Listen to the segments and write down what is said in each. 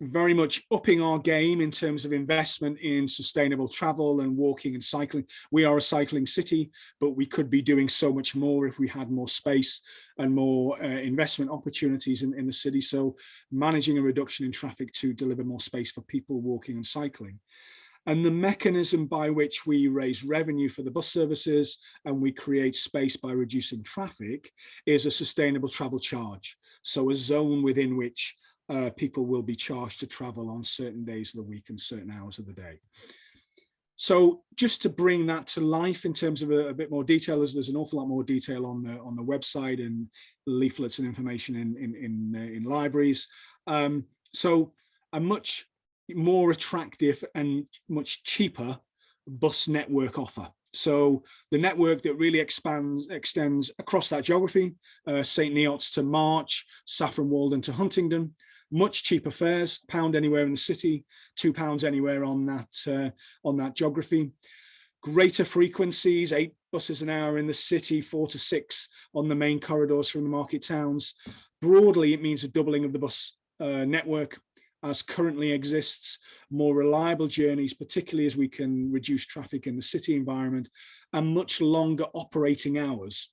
very much upping our game in terms of investment in sustainable travel and walking and cycling. We are a cycling city, but we could be doing so much more if we had more space and more investment opportunities in the city. So managing a reduction in traffic to deliver more space for people walking and cycling. And the mechanism by which we raise revenue for the bus services and we create space by reducing traffic is a sustainable travel charge. So a zone within which people will be charged to travel on certain days of the week and certain hours of the day. So just to bring that to life in terms of a bit more detail, there's an awful lot more detail on the website and leaflets and information in libraries. So a much more attractive and much cheaper bus network offer. So the network that really extends across that geography, St. Neots to March, Saffron Walden to Huntingdon, much cheaper fares, £1 anywhere in the city, £2 anywhere on that geography. Greater frequencies, 8 buses an hour in the city, 4 to 6 on the main corridors from the market towns. Broadly, it means a doubling of the bus network as currently exists, more reliable journeys, particularly as we can reduce traffic in the city environment, and much longer operating hours,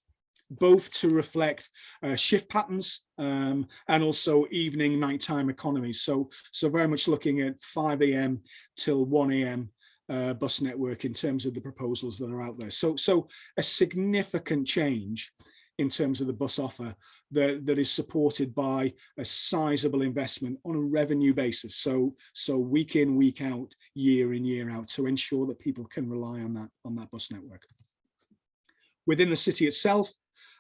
both to reflect shift patterns and also evening nighttime economies. So very much looking at 5 a.m. till 1 a.m. Bus network in terms of the proposals that are out there. So a significant change in terms of the bus offer that is supported by a sizable investment on a revenue basis. So week in, week out, year in, year out, to ensure that people can rely on that bus network. Within the city itself,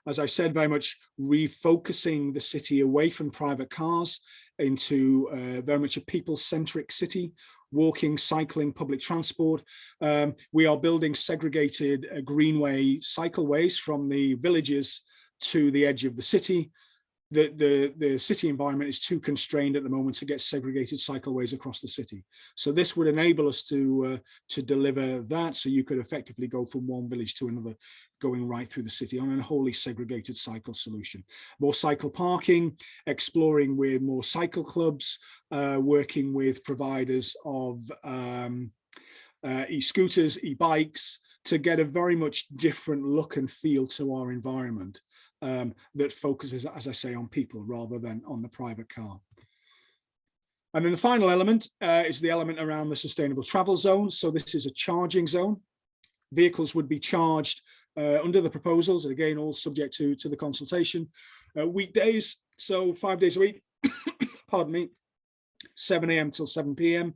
as I said, very much refocusing the city away from private cars into very much a people-centric city, walking, cycling, public transport. We are building segregated greenway cycleways from the villages to the edge of the city. The city environment is too constrained at the moment to get segregated cycleways across the city. So this would enable us to deliver that. So you could effectively go from one village to another, going right through the city on a wholly segregated cycle solution. More cycle parking, exploring with more cycle clubs, working with providers of e-scooters, e-bikes, to get a very much different look and feel to our environment that focuses, as I say, on people rather than on the private car. And then the final element is the element around the sustainable travel zone. So this is a charging zone. Vehicles would be charged under the proposals, and again, all subject to the consultation, weekdays, so 5 days a week, pardon me, 7 a.m. till 7 p.m.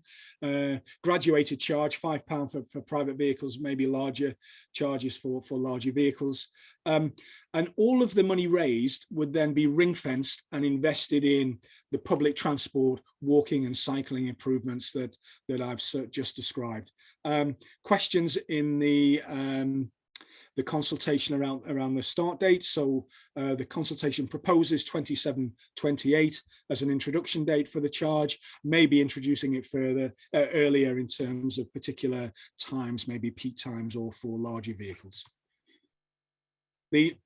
Graduated charge, £5 for private vehicles, maybe larger charges for larger vehicles. And all of the money raised would then be ring-fenced and invested in the public transport, walking and cycling improvements that I've just described. Questions in the consultation around the start date. So the consultation proposes 27/28 as an introduction date for the charge, maybe introducing it further earlier in terms of particular times, maybe peak times or for larger vehicles. The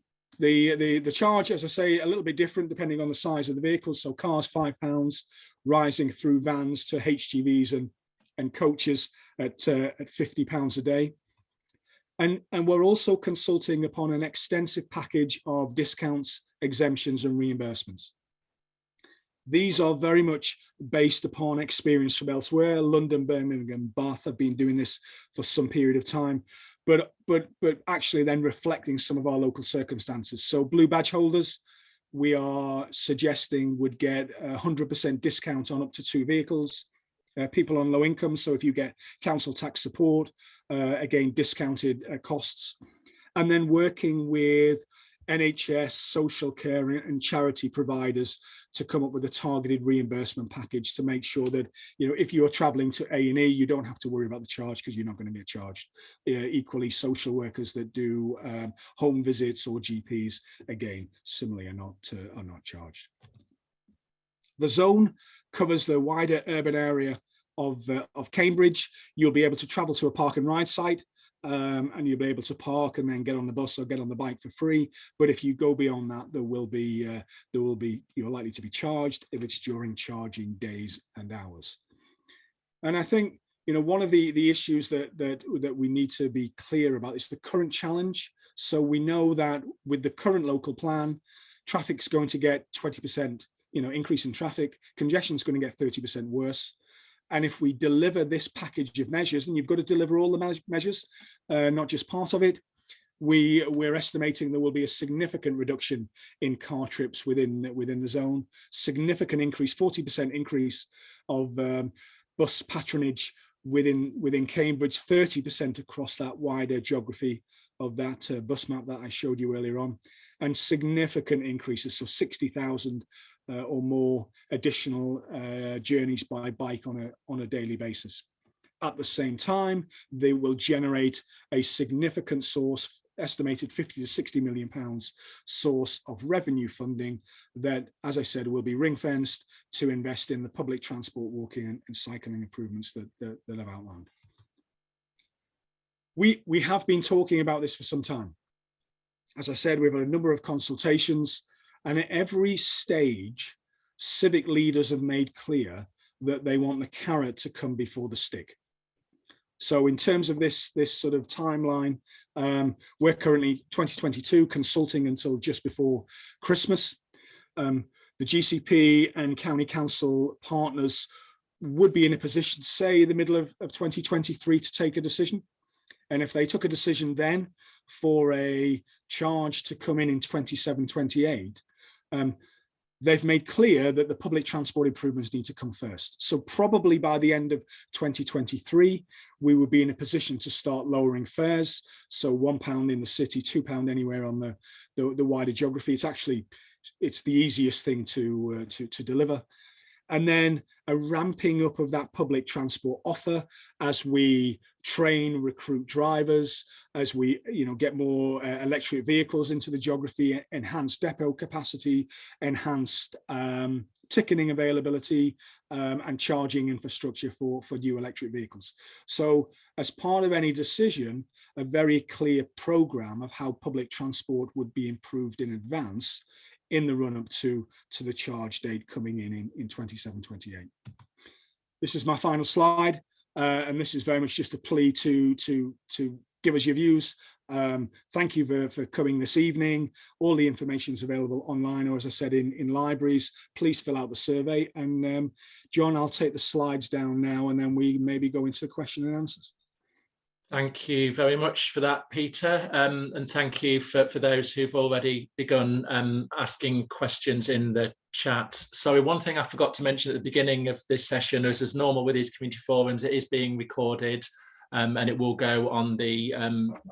charge, as I say, a little bit different depending on the size of the vehicles. So cars, £5, rising through vans to HGVs and coaches at £50 a day. And we're also consulting upon an extensive package of discounts, exemptions and reimbursements. These are very much based upon experience from elsewhere. London, Birmingham, Bath have been doing this for some period of time, but actually then reflecting some of our local circumstances. So blue badge holders, we are suggesting would get 100% discount on up to 2 vehicles. People on low income, so if you get council tax support, again, discounted costs. And then working with NHS, social care and charity providers to come up with a targeted reimbursement package to make sure that, you know, if you're traveling to A&E, you don't have to worry about the charge because you're not going to get charged. Equally, social workers that do home visits or GPs, again, similarly are not charged. The zone covers the wider urban area of Cambridge. You'll be able to travel to a park and ride site and you'll be able to park and then get on the bus or get on the bike for free. But if you go beyond that, you're likely to be charged if it's during charging days and hours. And I think, one of the issues that we need to be clear about is the current challenge. So we know that with the current local plan, traffic's going to get 20%, increase in traffic, congestion's going to get 30% worse. And if we deliver this package of measures, and you've got to deliver all the measures, not just part of it, we're estimating there will be a significant reduction in car trips within the zone, significant increase, 40% increase of bus patronage within Cambridge, 30% across that wider geography of that bus map that I showed you earlier on, and significant increases, so 60,000 or more additional journeys by bike on a daily basis. At the same time, they will generate a significant source, estimated 50 to 60 million pounds source of revenue funding that, as I said, will be ring fenced to invest in the public transport, walking and cycling improvements that I've outlined. We have been talking about this for some time. As I said, we've had a number of consultations, and at every stage, civic leaders have made clear that they want the carrot to come before the stick. So in terms of this sort of timeline, we're currently 2022 consulting until just before Christmas. The GCP and county council partners would be in a position, say, the middle of 2023 to take a decision. And if they took a decision then for a charge to come in 27, 28, they've made clear that the public transport improvements need to come first. So probably by the end of 2023, we will be in a position to start lowering fares. So £1 in the city, £2 anywhere on the wider geography. It's the easiest thing to deliver. And then a ramping up of that public transport offer as we train, recruit drivers, as we get more electric vehicles into the geography, enhanced depot capacity, enhanced ticketing availability, and charging infrastructure for new electric vehicles. So as part of any decision, a very clear programme of how public transport would be improved in advance in the run-up to the charge date coming in 27, 28. This is my final slide, and this is very much just a plea to give us your views. Thank you for coming this evening. All the information is available online, or as I said, in libraries. Please fill out the survey. And John, I'll take the slides down now, and then we maybe go into question and answers. Thank you very much for that, Peter, and thank you for those who've already begun asking questions in the chat. Sorry, one thing I forgot to mention at the beginning of this session is, as normal with these community forums, it is being recorded, and it will go on the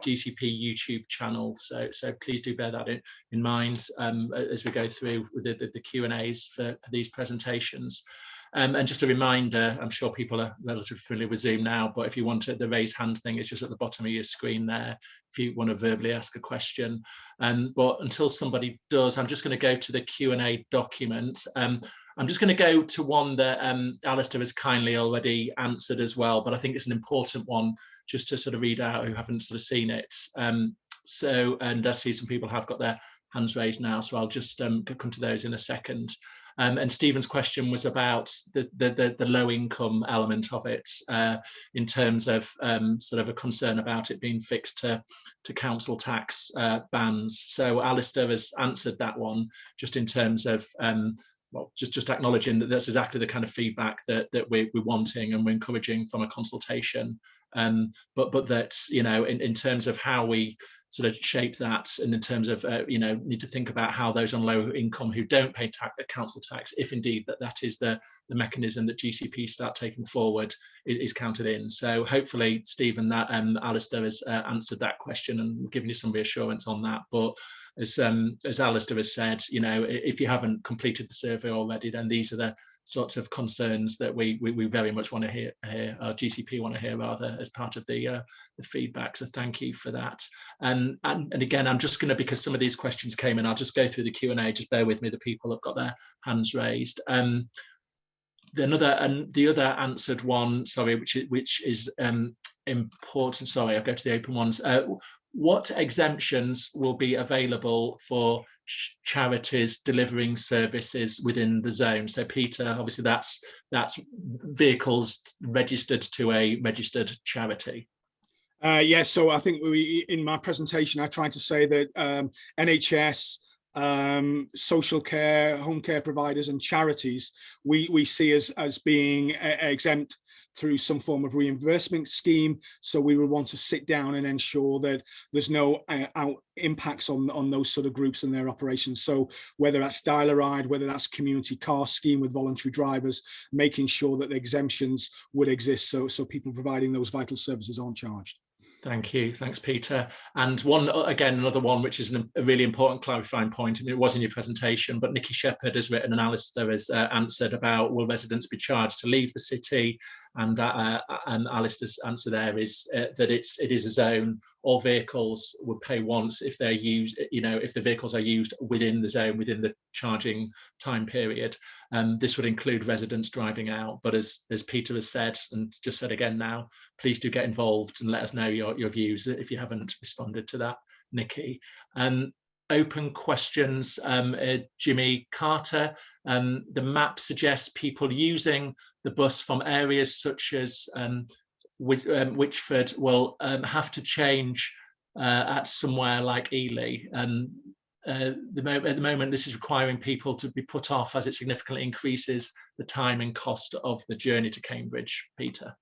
GCP YouTube channel. So please do bear that in mind as we go through the Q&As for these presentations. And just a reminder, I'm sure people are relatively familiar with Zoom now, but if you want the raise hand thing, it's just at the bottom of your screen there, if you want to verbally ask a question. But until somebody does, I'm just going to go to the Q&A document. I'm just going to go to one that Alistair has kindly already answered as well, but I think it's an important one just to sort of read out who haven't sort of seen it. And I see some people have got their hands raised now, so I'll just come to those in a second. And Stephen's question was about the low income element of it in terms of sort of a concern about it being fixed to council tax bans. So Alistair has answered that one just in terms of well, just acknowledging that that's exactly the kind of feedback that we're wanting and we're encouraging from a consultation. But that's, in terms of how we sort of shape that, and in terms of, need to think about how those on low income who don't pay council tax, if indeed that is the mechanism that GCP start taking forward, is counted in. So hopefully, Stephen, that Alistair has answered that question and given you some reassurance on that. But as Alistair has said, if you haven't completed the survey already, then these are the sorts of concerns that we very much want to hear, or GCP want to hear rather, as part of the feedback. So thank you for that. And again, I'm just going to, because some of these questions came in, I'll just go through the Q&A. Just bear with me, the people have got their hands raised. The other answered one, sorry, which is important. Sorry, I'll go to the open ones. What exemptions will be available for charities delivering services within the zone? So Peter, obviously that's vehicles registered to a registered charity. Yes, so I think in my presentation, I tried to say that NHS, social care, home care providers and charities, we see as being exempt through some form of reimbursement scheme. So we would want to sit down and ensure that there's no impacts on those sort of groups and their operations. So whether that's Dial-A-Ride, whether that's community car scheme with voluntary drivers, making sure that the exemptions would exist so people providing those vital services aren't charged. Thank you. Thanks, Peter. And another one, which is a really important clarifying point, and it was in your presentation, but Nikki Shepherd has written and Alistair has answered about, will residents be charged to leave the city? And Alistair's answer there is that it is a zone. All vehicles would pay once if they're used, if the vehicles are used within the zone, within the charging time period. This would include residents driving out. But as Peter has said, and just said again now, please do get involved and let us know your views if you haven't responded to that, Nikki. Open questions, Jimmy Carter. The map suggests people using the bus from areas such as Whichford will have to change at somewhere like Ely. At the moment, this is requiring people to be put off as it significantly increases the time and cost of the journey to Cambridge. Peter.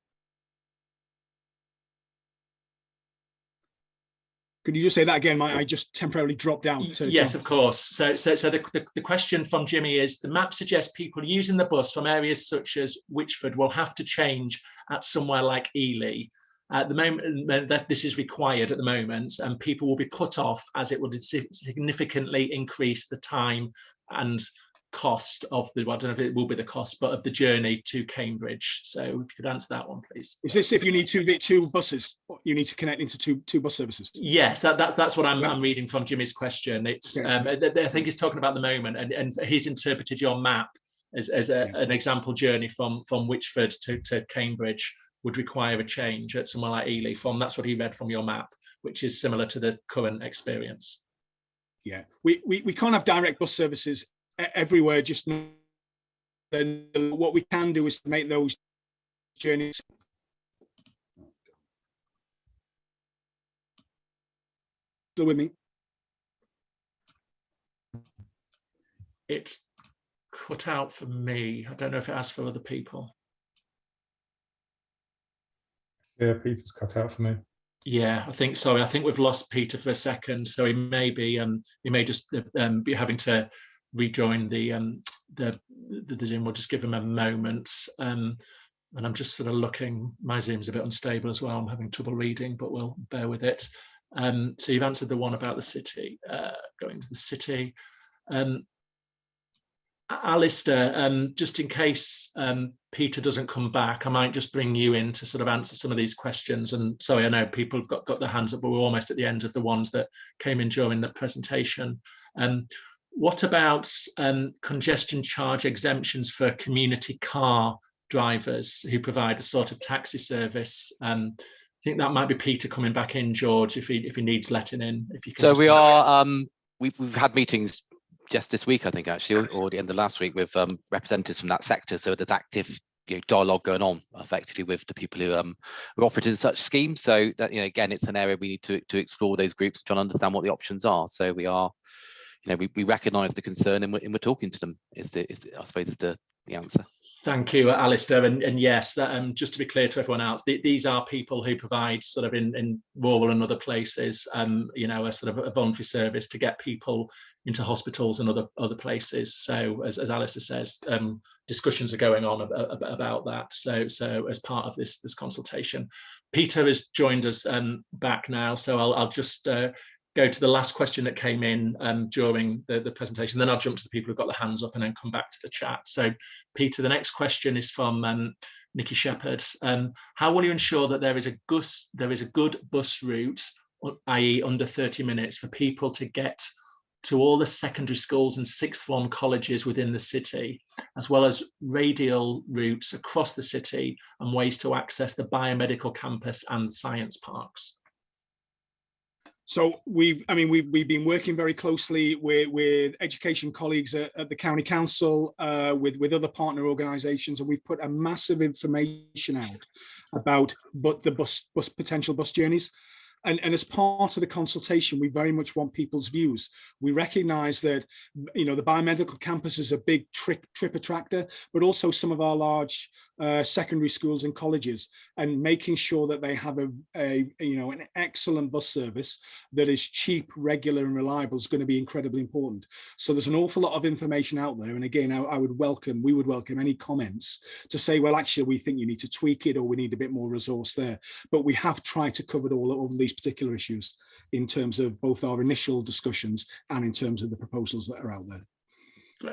Could you just say that again? I just temporarily dropped out. Yes, of course. So the question from Jimmy is, the map suggests people using the bus from areas such as Whichford will have to change at somewhere like Ely. At the moment, that this is required at the moment, and people will be put off as it would significantly increase the time and cost of the, well, I don't know if it will be the cost, but of the journey to Cambridge. So if you could answer that one, please. Is this if you need two buses? You need to connect into two bus services? Yes, that's what I'm reading from Jimmy's question. It's I think he's talking about the moment, and he's interpreted your map as an example journey from Whichford to Cambridge would require a change at somewhere like Ely. That's what he read from your map, which is similar to the current experience. Yeah, we can't have direct bus services everywhere. Just then, what we can do is to make those journeys. Still with me? It's cut out for me. I don't know if it has for other people. Yeah, Peter's cut out for me. Yeah, I think we've lost Peter for a second, so he may just be having to rejoin the Zoom. We'll just give him a moment. And I'm just sort of looking. My Zoom's a bit unstable as well. I'm having trouble reading, but we'll bear with it. So you've answered the one about the city, going to the city. Alistair, just in case Peter doesn't come back, I might just bring you in to sort of answer some of these questions. And sorry, I know people have got their hands up, but we're almost at the end of the ones that came in during the presentation. What about congestion charge exemptions for community car drivers who provide a sort of taxi service? I think that might be Peter coming back in, George, if he needs letting in. If you can. So we are. We've had meetings just this week, I think, actually, or the end of last week, with representatives from that sector. So there's active dialogue going on effectively with the people who operate in such schemes. So that, again, it's an area we need to explore those groups, try and understand what the options are. So we are, we recognise the concern and we're talking to them. I suppose is the answer. Thank you, Alistair. And yes, just to be clear to everyone else, these are people who provide sort of in rural and other places, a sort of a voluntary service to get people into hospitals and other places. So as Alistair says, discussions are going on about that. So as part of this consultation, Peter has joined us back now. So I'll just go to the last question that came in during the presentation. Then I'll jump to the people who've got their hands up and then come back to the chat. So Peter, the next question is from Nikki Shepherd. How will you ensure that there is a good bus route, i.e. under 30 minutes, for people to get to all the secondary schools and sixth form colleges within the city, as well as radial routes across the city and ways to access the biomedical campus and science parks? So we've been working very closely with education colleagues at the county council, with other partner organisations, and we've put a massive information out about the potential bus journeys. And as part of the consultation, we very much want people's views. We recognise that, the biomedical campus is a big trip attractor, but also some of our large secondary schools and colleges, and making sure that they have an excellent bus service that is cheap, regular, and reliable is going to be incredibly important. So there's an awful lot of information out there, and again, we would welcome any comments to say, well, actually, we think you need to tweak it, or we need a bit more resource there. But we have tried to cover all of these particular issues in terms of both our initial discussions and in terms of the proposals that are out there.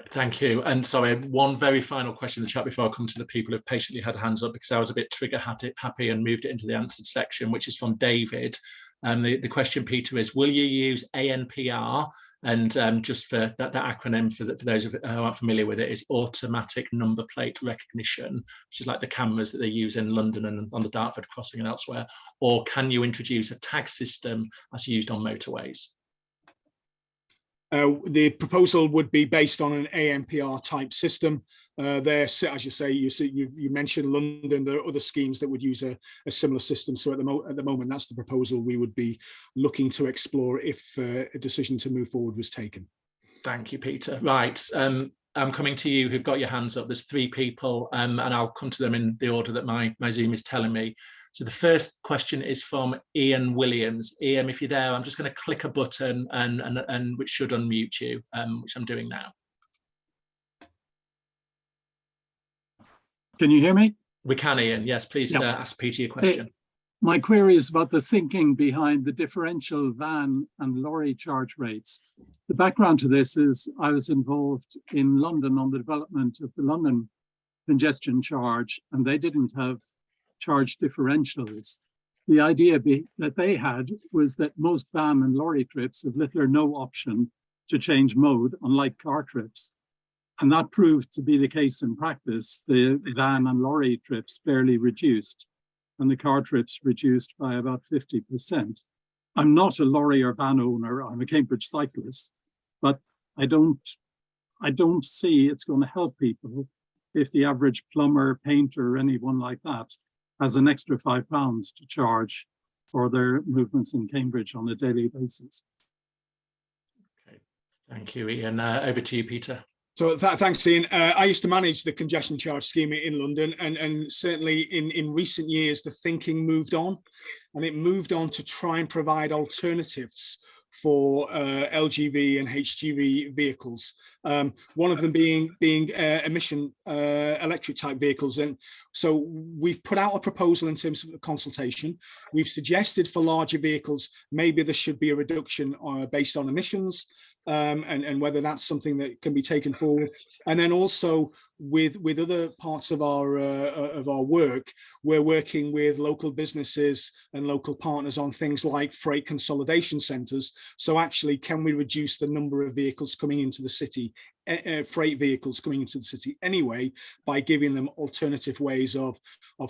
Thank you. And sorry, one very final question in the chat before I come to the people who've patiently had hands up, because I was a bit trigger happy and moved it into the answered section, which is from David. The question, Peter, is, will you use ANPR? And just for that acronym, for those who aren't familiar with it, is automatic number plate recognition, which is like the cameras that they use in London and on the Dartford crossing and elsewhere. Or can you introduce a tag system as used on motorways? The proposal would be based on an ANPR type system. There, as you say, you mentioned London. There are other schemes that would use a similar system. So at the moment, that's the proposal we would be looking to explore if a decision to move forward was taken. Thank you, Peter. Right. I'm coming to you who've got your hands up. There's 3 people, and I'll come to them in the order that my Zoom is telling me. So the first question is from Ian Williams. Ian, if you're there, I'm just going to click a button and which should unmute you, which I'm doing now. Can you hear me? We can, Ian. Yes, please ask Peter your question. My query is about the thinking behind the differential van and lorry charge rates. The background to this is I was involved in London on the development of the London congestion charge, and they didn't have charge differentials. The idea that they had was that most van and lorry trips have little or no option to change mode, unlike car trips. And that proved to be the case in practice. The van and lorry trips barely reduced, and the car trips reduced by about 50%. I'm not a lorry or van owner, I'm a Cambridge cyclist, but I don't see it's going to help people if the average plumber, painter, or anyone like that has an extra £5 to charge for their movements in Cambridge on a daily basis. Okay, thank you, Ian. Over to you, Peter. So thanks, Ian. I used to manage the congestion charge scheme in London, and certainly in recent years, the thinking moved on, and it moved on to try and provide alternatives for LGV and HGV vehicles. One of them being emission electric type vehicles. And so we've put out a proposal in terms of consultation. We've suggested for larger vehicles, maybe there should be a reduction based on emissions, and whether that's something that can be taken forward. And then also with other parts of our work, we're working with local businesses and local partners on things like freight consolidation centres. So actually, can we reduce the number of vehicles coming into the city, freight vehicles coming into the city anyway, by giving them alternative ways of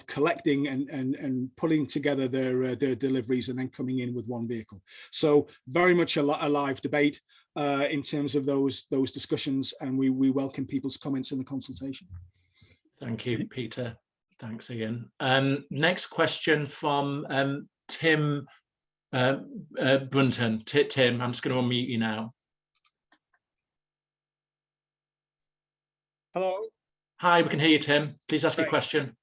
collecting and putting together their deliveries and then coming in with one vehicle. So very much a live debate in terms of those discussions, and we welcome people's comments in the consultation. Thank you, Peter. Thanks, Ian. Next question from Tim Brunton. Tim, I'm just going to unmute you now. Hello. Hi, we can hear you, Tim. Please ask your question.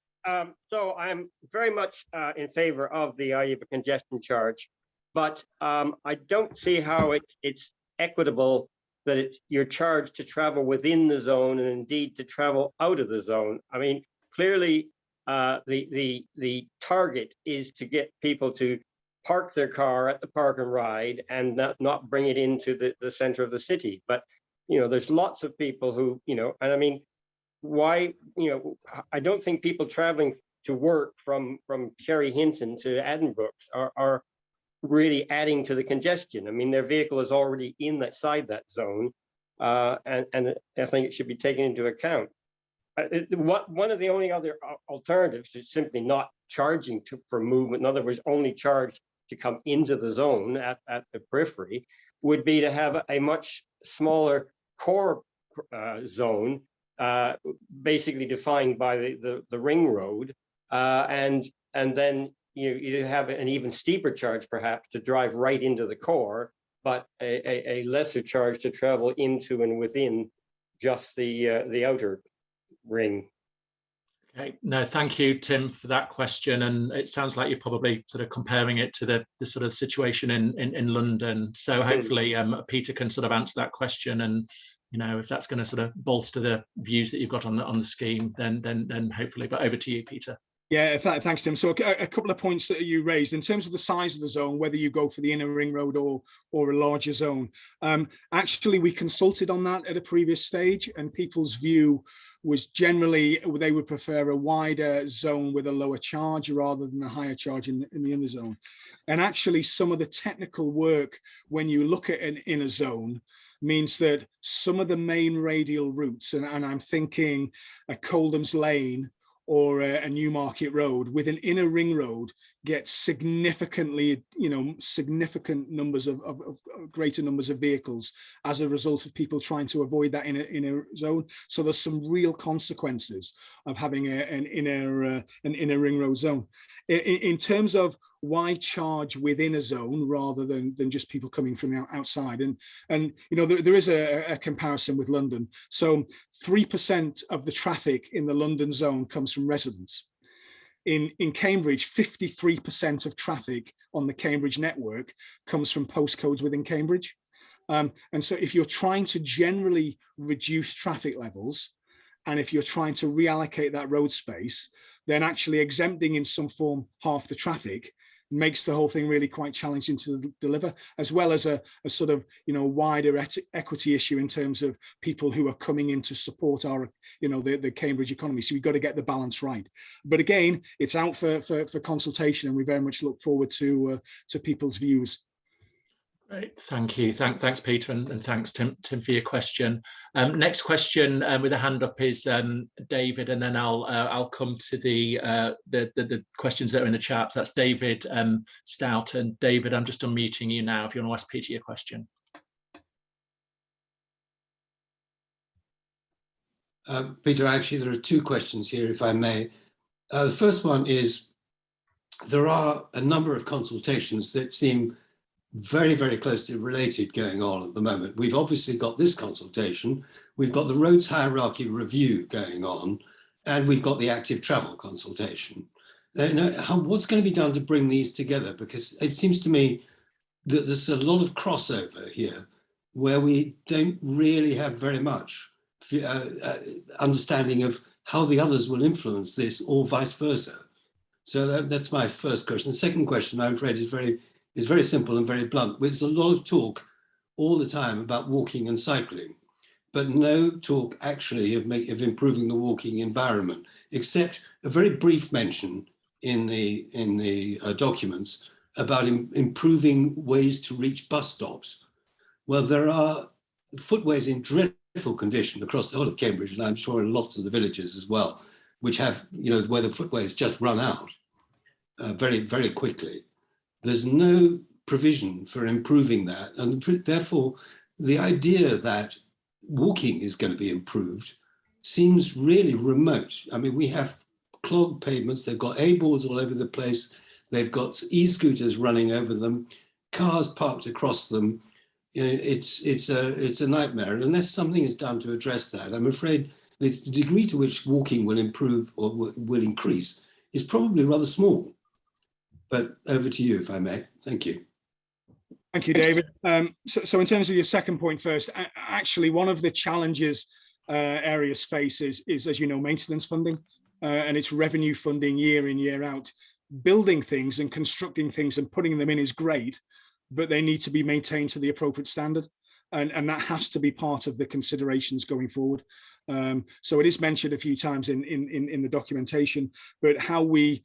So I'm very much in favor of the idea of a congestion charge, but I don't see how it's equitable that you're charged to travel within the zone and indeed to travel out of the zone. I mean, clearly the target is to get people to park their car at the park and ride and not bring it into the center of the city. But there's lots of people who, and I mean, why, I don't think people traveling to work from Cherry Hinton to Addenbrooke are really adding to the congestion. I mean, their vehicle is already inside that zone, and I think it should be taken into account. One of the only other alternatives is simply not charging for movement. In other words, only charge to come into the zone at the periphery, would be to have a much smaller core zone, basically defined by the ring road, and then you have an even steeper charge perhaps to drive right into the core, but a lesser charge to travel into and within just the outer ring. Okay, no, thank you, Tim, for that question. And it sounds like you're probably sort of comparing it to the sort of situation in London. So hopefully Peter can sort of answer that question. And if that's going to sort of bolster the views that you've got on the scheme, then hopefully. But over to you, Peter. Yeah, thanks, Tim. So a couple of points that you raised in terms of the size of the zone, whether you go for the inner ring road or a larger zone. Actually, we consulted on that at a previous stage, and people's view was generally they would prefer a wider zone with a lower charge rather than a higher charge in the inner zone. And actually, some of the technical work when you look at an inner zone means that some of the main radial routes, and I'm thinking a Coldham's Lane or a Newmarket Road with an inner ring road, get significantly, significant numbers of greater numbers of vehicles as a result of people trying to avoid that inner zone. So there's some real consequences of having an inner ring road zone. In terms of why charge within a zone rather than just people coming from the outside, and there is a comparison with London. So 3% of the traffic in the London zone comes from residents. In Cambridge, 53% of traffic on the Cambridge network comes from postcodes within Cambridge. And so if you're trying to generally reduce traffic levels, and if you're trying to reallocate that road space, then actually exempting in some form half the traffic makes the whole thing really quite challenging to deliver, as well as a sort of wider equity issue in terms of people who are coming in to support our the Cambridge economy. So we've got to get the balance right. But again, it's out for consultation, and we very much look forward to people's views. Great, thank you. Thanks, Peter, and thanks, Tim, for your question. Next question with a hand up is David, and then I'll come to the questions that are in the chat. So that's David Stout, and David, I'm just unmuting you now if you want to ask Peter your question. Peter, actually, there are two questions here, if I may. The first one is, there are a number of consultations that seem very, very closely related going on at the moment. We've obviously got this consultation, we've got the roads hierarchy review going on, and we've got the active travel consultation. What's going to be done to bring these together? Because it seems to me that there's a lot of crossover here where we don't really have very much understanding of how the others will influence this or vice versa. So that's my first question. The second question, I'm afraid, is very simple and very blunt. There's a lot of talk all the time about walking and cycling, but no talk actually of improving the walking environment, except a very brief mention in the documents about improving ways to reach bus stops. Well, there are footways in dreadful condition across the whole of Cambridge, and I'm sure in lots of the villages as well, which have, where the footways just run out very, very quickly. There's no provision for improving that. And therefore, the idea that walking is going to be improved seems really remote. I mean, we have clogged pavements, they've got A-boards all over the place, they've got e-scooters running over them, cars parked across them. It's a nightmare. And unless something is done to address that, I'm afraid the degree to which walking will improve or will increase is probably rather small. But over to you, if I may. Thank you. Thank you, David. So in terms of your second point first, actually one of the challenges areas face is, as you know, maintenance funding, and it's revenue funding year in, year out. Building things and constructing things and putting them in is great, but they need to be maintained to the appropriate standard. And that has to be part of the considerations going forward. So it is mentioned a few times in the documentation, but how we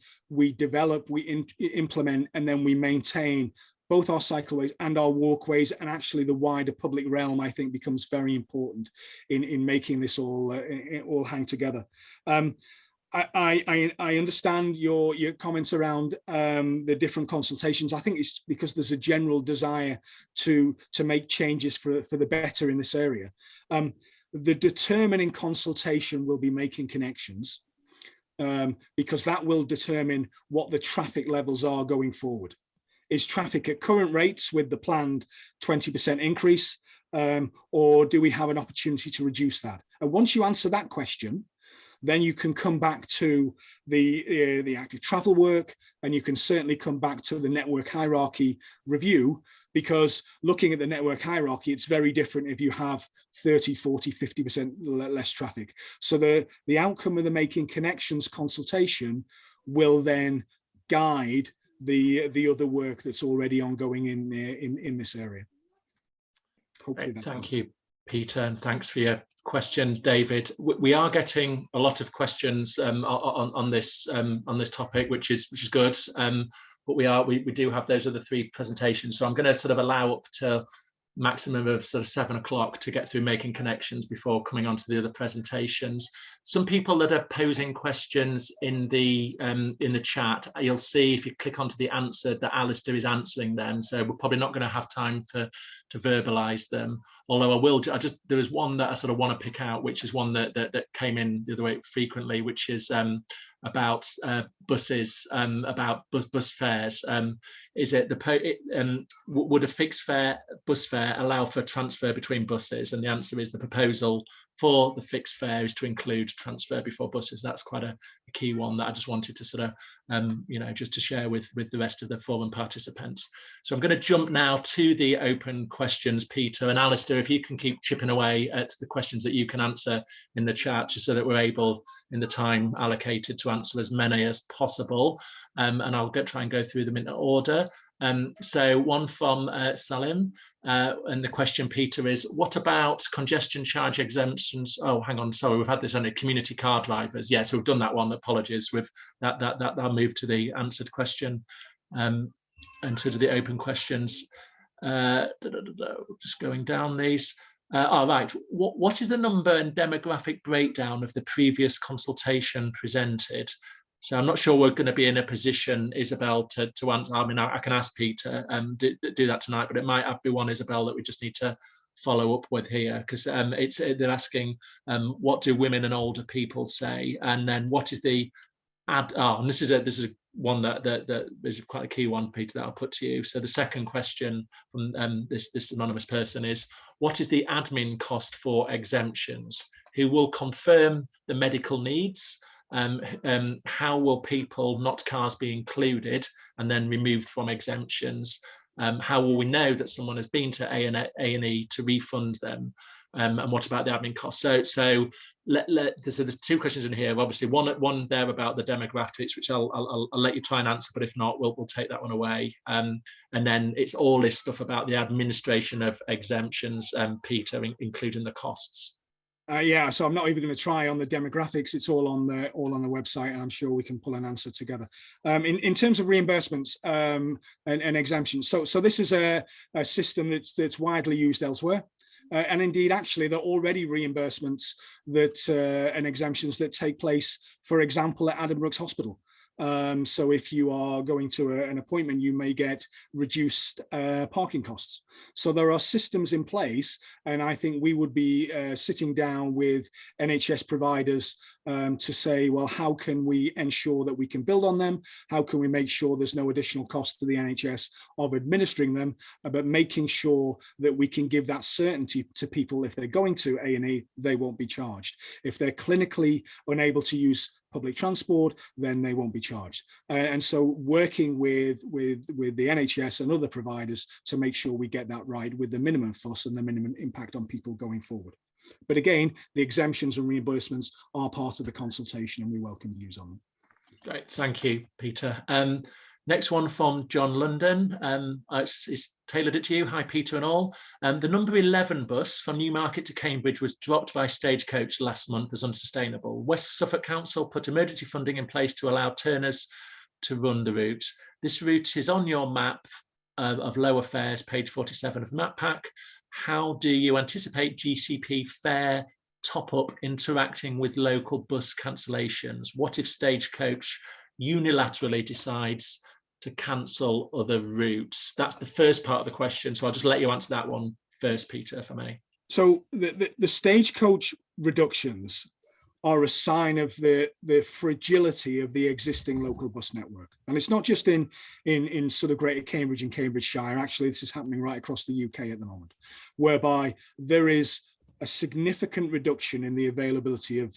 develop, we implement, and then we maintain both our cycleways and our walkways, and actually the wider public realm, I think, becomes very important in making this all hang together. I understand your comments around the different consultations. I think it's because there's a general desire to make changes for the better in this area. The determining consultation will be making connections, because that will determine what the traffic levels are going forward. Is traffic at current rates with the planned 20% increase, or do we have an opportunity to reduce that? And once you answer that question, then you can come back to the active travel work, and you can certainly come back to the network hierarchy review, because looking at the network hierarchy, it's very different if you have 30, 40, 50% less traffic. So the outcome of the making connections consultation will then guide the other work that's already ongoing in this area. Hopefully thank you, Peter, and thanks for your question, David. We are getting a lot of questions on this topic, which is good. But we do have those other three presentations, so I'm going to sort of allow up to maximum of sort of 7 o'clock to get through making connections before coming on to the other presentations. Some people that are posing questions in the chat, you'll see if you click onto the answer that Alistair is answering them. So we're probably not going to have time to verbalize them. Although there is one that I sort of want to pick out, which is one that came in the other way frequently, which is about buses, about bus fares. Is it would a fixed fare bus fare allow for transfer between buses? And the answer is the proposal for the fixed fare is to include transfer before buses. That's quite a key one that I just wanted to sort of just to share with the rest of the forum participants. So I'm going to jump now to the open questions, Peter and Alistair. If you can keep chipping away at the questions that you can answer in the chat, just so that we're able, in the time allocated, to answer as many as possible. And I'll try and go through them in order. So one from Salim, and the question, Peter, is what about congestion charge exemptions? Oh, hang on, sorry, we've had this under community car drivers. Yeah, so we've done that one. Apologies. With that'll move to the answered question, and to the open questions. Just going down these. All right. What is the number and demographic breakdown of the previous consultation presented? So I'm not sure we're going to be in a position, Isabel, to answer. I mean, I can ask Peter do that tonight, but it might be one, Isabel, that we just need to follow up with here, because they're asking what do women and older people say, and then what is the and this is one that is quite a key one, Peter, that I'll put to you. So the second question from this anonymous person is, what is the admin cost for exemptions? Who will confirm the medical needs? How will people, not cars, be included and then removed from exemptions? How will we know that someone has been to A&E to refund them? And what about the admin costs? So there's two questions in here. Obviously, one there about the demographics, which I'll let you try and answer, but if not, we'll take that one away. And then it's all this stuff about the administration of exemptions, Peter, including the costs. Yeah, so I'm not even going to try on the demographics. It's all on the website, and I'm sure we can pull an answer together. In terms of reimbursements and exemptions, so this is a system that's widely used elsewhere. And indeed, actually, there are already reimbursements and exemptions that take place, for example, at Addenbrooke's Hospital. So if you are going to an appointment, you may get reduced parking costs. So there are systems in place, and I think we would be sitting down with NHS providers to say, well, how can we ensure that we can build on them? How can we make sure there's no additional cost to the NHS of administering them, but making sure that we can give that certainty to people. If they're going to A&E, they won't be charged. If they're clinically unable to use public transport, then they won't be charged. And so working with the NHS and other providers to make sure we get that right with the minimum fuss and the minimum impact on people going forward. But again, the exemptions and reimbursements are part of the consultation, and we welcome views on them. Great, thank you, Peter. Next one from John London. It's tailored it to you. Hi, Peter and all. The number 11 bus from Newmarket to Cambridge was dropped by Stagecoach last month as unsustainable. West Suffolk Council put emergency funding in place to allow Turners to run the route. This route is on your map of lower fares, page 47 of the map pack. How do you anticipate GCP fare top-up interacting with local bus cancellations? What if Stagecoach unilaterally decides to cancel other routes? That's the first part of the question. So I'll just let you answer that one first, Peter, if I may. So the Stagecoach reductions are a sign of the fragility of the existing local bus network. And it's not just in sort of Greater Cambridge and Cambridgeshire. Actually, this is happening right across the UK at the moment, whereby there is a significant reduction in the availability of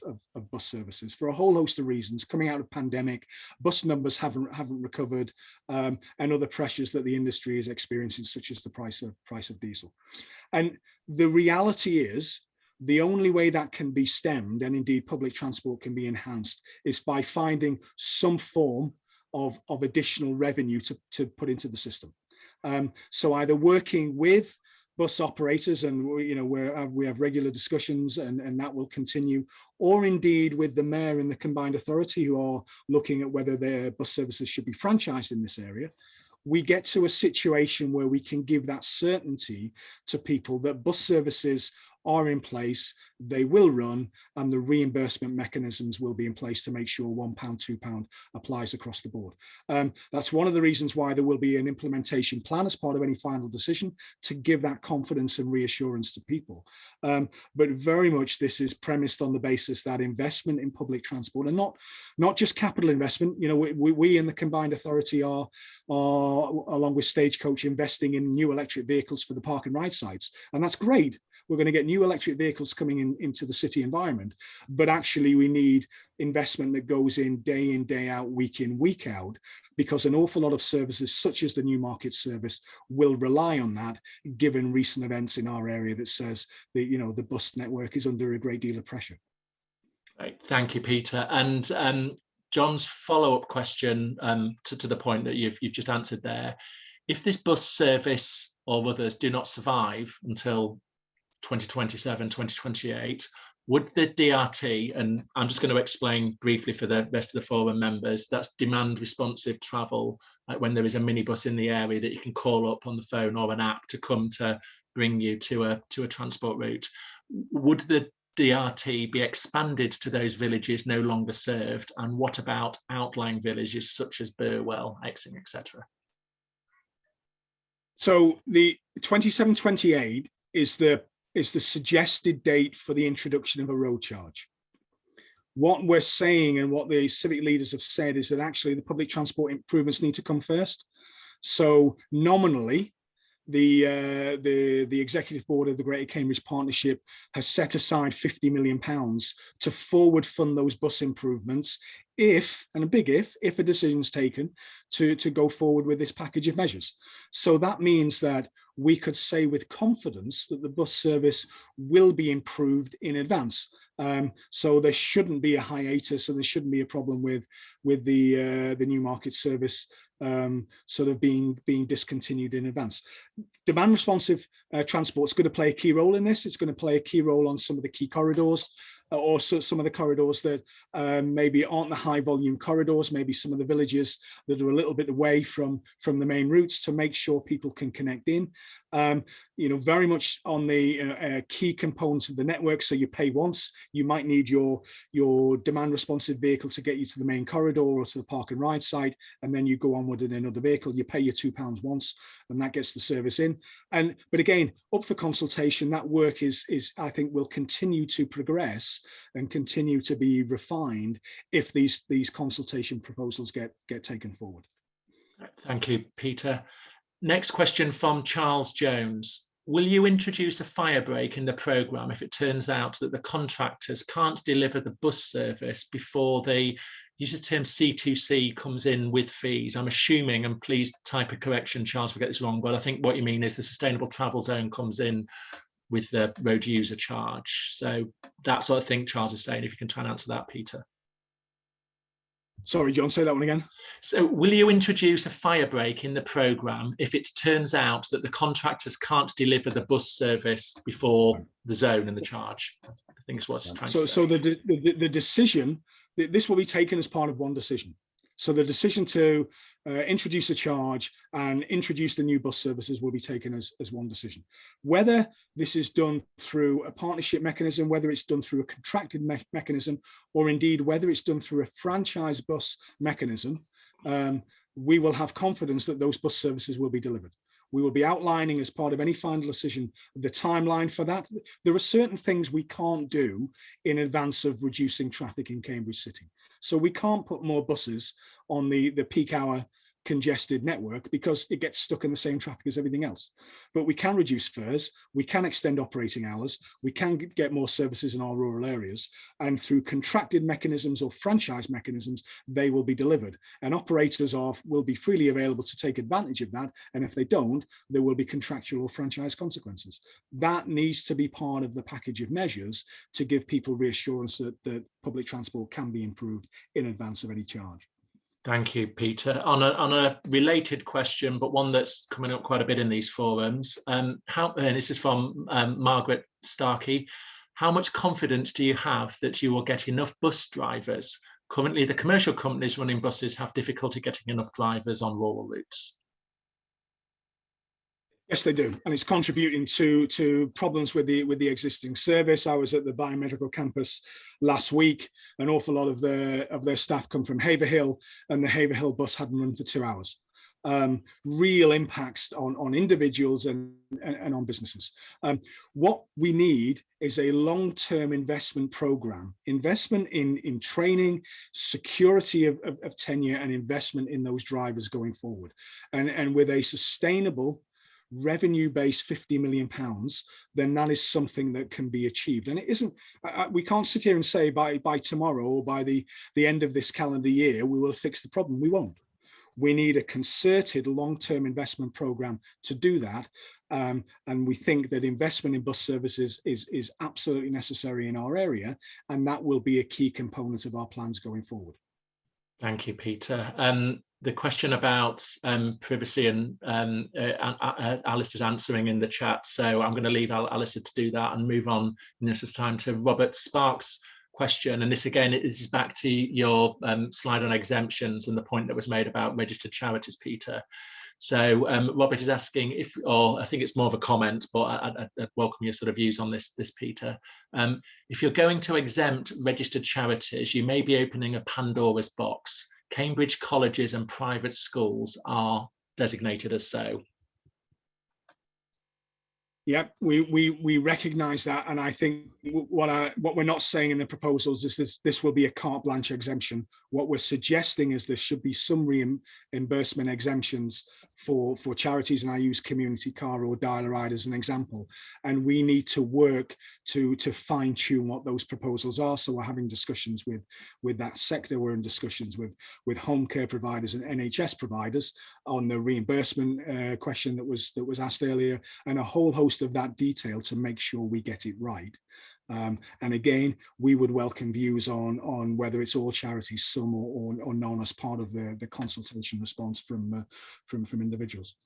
bus services for a whole host of reasons. Coming out of pandemic, bus numbers haven't recovered, and other pressures that the industry is experiencing, such as the price of diesel. And the reality is, the only way that can be stemmed, and indeed public transport can be enhanced, is by finding some form of additional revenue to put into the system. So either working with bus operators, and we have regular discussions, and that will continue, or indeed with the mayor and the combined authority, who are looking at whether their bus services should be franchised in this area. We get to a situation where we can give that certainty to people that bus services are in place, they will run, and the reimbursement mechanisms will be in place to make sure £1, £2 applies across the board. That's one of the reasons why there will be an implementation plan as part of any final decision, to give that confidence and reassurance to people. But very much this is premised on the basis that investment in public transport, and not just capital investment. We in the combined authority are along with Stagecoach, investing in new electric vehicles for the park and ride sites, and that's great. We're going to get new electric vehicles coming into the city environment, but actually we need investment that goes in, day out, week in, week out, because an awful lot of services, such as the Newmarket service, will rely on that, given recent events in our area that says that the bus network is under a great deal of pressure. Right, thank you, Peter. And John's follow-up question to the point that you've just answered there: if this bus service or others do not survive until 2027, 2028, would the DRT, and I'm just going to explain briefly for the rest of the forum members, that's demand responsive travel, like when there is a minibus in the area that you can call up on the phone or an app to come to bring you to a transport route. Would the DRT be expanded to those villages no longer served? And what about outlying villages such as Burwell, Exing, etc.? So the 27-28 is the suggested date for the introduction of a road charge. What we're saying, and what the civic leaders have said, is that actually the public transport improvements need to come first. So nominally, the executive board of the Greater Cambridge Partnership has set aside £50 million to forward fund those bus improvements, if, and a big if a decision is taken to go forward with this package of measures. So that means that we could say with confidence that the bus service will be improved in advance. So there shouldn't be a hiatus, and there shouldn't be a problem with the Newmarket service sort of being discontinued in advance. Demand responsive transport is going to play a key role in this. It's going to play a key role on some of the key corridors, or some of the corridors that maybe aren't the high volume corridors, maybe some of the villages that are a little bit away from the main routes, to make sure people can connect in. Very much on the key components of the network. So you pay once. You might need your demand responsive vehicle to get you to the main corridor or to the park and ride site, and then you go onward in another vehicle. You pay your £2 once, and that gets the service in. But again, up for consultation. That work is I think will continue to progress and continue to be refined if these consultation proposals get taken forward. Thank you, Peter. Next question from Charles Jones. Will you introduce a fire break in the programme if it turns out that the contractors can't deliver the bus service before the, use the term C2C, comes in with fees? I'm assuming, and please type a correction, Charles, if I get this wrong, but I think what you mean is the sustainable travel zone comes in with the road user charge. So that's what I think Charles is saying, if you can try and answer that, Peter. Sorry, John, say that one again. So will you introduce a fire break in the programme if it turns out that the contractors can't deliver the bus service before the zone and the charge? I think is what's trying to say. So the decision, this will be taken as part of one decision. So the decision to introduce a charge and introduce the new bus services will be taken as one decision. Whether this is done through a partnership mechanism, whether it's done through a contracted mechanism, or indeed whether it's done through a franchise bus mechanism, we will have confidence that those bus services will be delivered. We will be outlining as part of any final decision the timeline for that. There are certain things we can't do in advance of reducing traffic in Cambridge City. So we can't put more buses on the peak hour congested network because it gets stuck in the same traffic as everything else. But we can reduce fares, we can extend operating hours, we can get more services in our rural areas, and through contracted mechanisms or franchise mechanisms, they will be delivered. And operators will be freely available to take advantage of that. And if they don't, there will be contractual or franchise consequences. That needs to be part of the package of measures to give people reassurance that public transport can be improved in advance of any charge. Thank you, Peter. On a related question, but one that's coming up quite a bit in these forums, and this is from Margaret Starkey. How much confidence do you have that you will get enough bus drivers? Currently, the commercial companies running buses have difficulty getting enough drivers on rural routes. Yes, they do, and it's contributing to problems with the existing service. I was at the biomedical campus last week. An awful lot of their staff come from Haverhill, and the Haverhill bus hadn't run for 2 hours. Real impacts on individuals and on businesses. What we need is a long-term investment program, investment in training, security of tenure, and investment in those drivers going forward, and with a sustainable revenue-based £50 million, then that is something that can be achieved. And it isn't, we can't sit here and say by tomorrow or by the end of this calendar year, we will fix the problem. We won't. We need a concerted long-term investment program to do that. And we think that investment in bus services is absolutely necessary in our area. And that will be a key component of our plans going forward. Thank you, Peter. The question about privacy and Alistair's answering in the chat. So I'm going to leave Alistair to do that and move on in this time to Robert Sparks' question. And this again, is back to your slide on exemptions and the point that was made about registered charities, Peter. So Robert is asking if, or I think it's more of a comment, but I'd welcome your sort of views on this, Peter. If you're going to exempt registered charities, you may be opening a Pandora's box. Cambridge colleges and private schools are designated as so. Yep, we recognise that, and I think what we're not saying in the proposals is this will be a carte blanche exemption. What we're suggesting is there should be some reimbursement exemptions for charities, and I use community car or dial-a-ride as an example. And we need to work to fine-tune what those proposals are. So we're having discussions with that sector. We're in discussions with home care providers and NHS providers on the reimbursement question that was asked earlier, and a whole host of that detail to make sure we get it right. And again, we would welcome views on whether it's all charities, some or none, as part of the consultation response from individuals.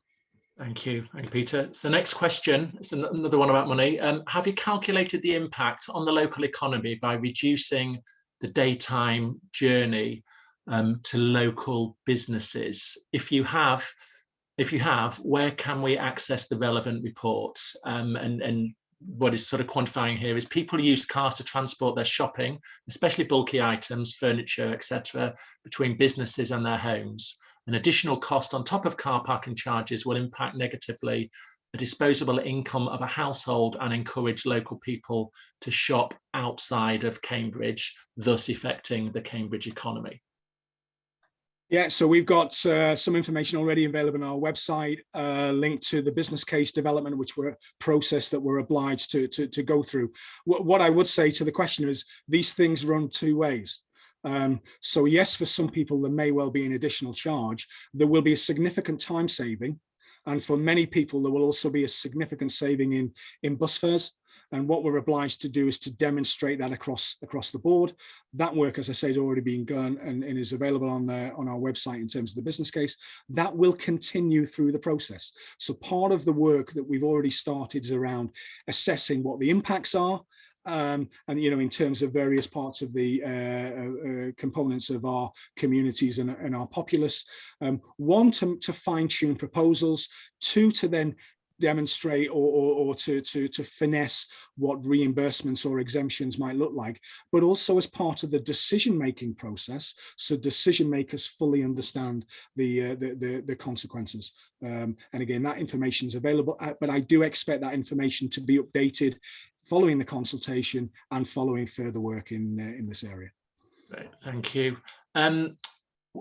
Thank you, Peter. So next question, it's another one about money. Have you calculated the impact on the local economy by reducing the daytime journey to local businesses? If you have, where can we access the relevant reports? And what is sort of quantifying here is people use cars to transport their shopping, especially bulky items, furniture, etc., between businesses and their homes. An additional cost on top of car parking charges will impact negatively the disposable income of a household and encourage local people to shop outside of Cambridge, thus affecting the Cambridge economy. Yeah, so we've got some information already available on our website, linked to the business case development, which were a process that we're obliged to go through. What I would say to the questioner is these things run two ways. So yes, for some people, there may well be an additional charge. There will be a significant time saving. And for many people, there will also be a significant saving in bus fares. And what we're obliged to do is to demonstrate that across the board. That work, as I said, already being done and is available on our website in terms of the business case. That will continue through the process. So part of the work that we've already started is around assessing what the impacts are and in terms of various parts of the components of our communities and our populace. One, to fine-tune proposals. Two, to then demonstrate or to finesse what reimbursements or exemptions might look like, but also as part of the decision-making process, so decision makers fully understand the consequences. And again, that information is available, but I do expect that information to be updated following the consultation and following further work in this area. Great, thank you.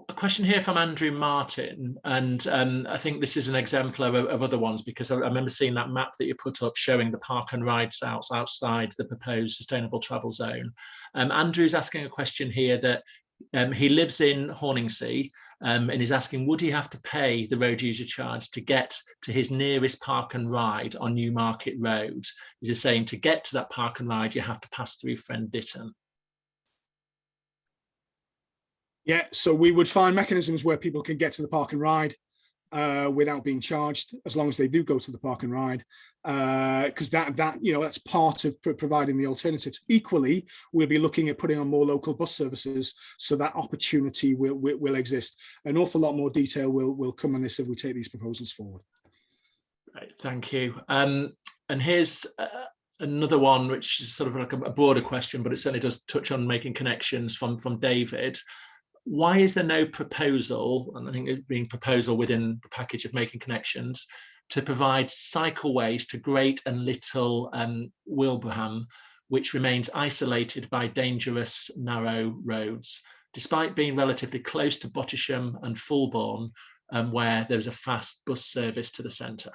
A question here from Andrew Martin, and I think this is an exemplar of other ones, because I remember seeing that map that you put up showing the park and rides outside the proposed sustainable travel zone. Andrew's asking a question here that he lives in Horningsea, and he's asking, would he have to pay the road user charge to get to his nearest park and ride on Newmarket Road? He's saying to get to that park and ride, you have to pass through Friend Ditton. Yeah, so we would find mechanisms where people can get to the park and ride without being charged, as long as they do go to the park and ride, because that's part of providing the alternatives. Equally, we'll be looking at putting on more local bus services, so that opportunity will exist. An awful lot more detail will come on this if we take these proposals forward. Right, thank you. And here's another one, which is sort of like a broader question, but it certainly does touch on making connections from David. Why is there no proposal, and I think it being proposal within the package of making connections, to provide cycleways to Great and Little Wilbraham, which remains isolated by dangerous narrow roads, despite being relatively close to Bottisham and Fulbourn, where there's a fast bus service to the centre?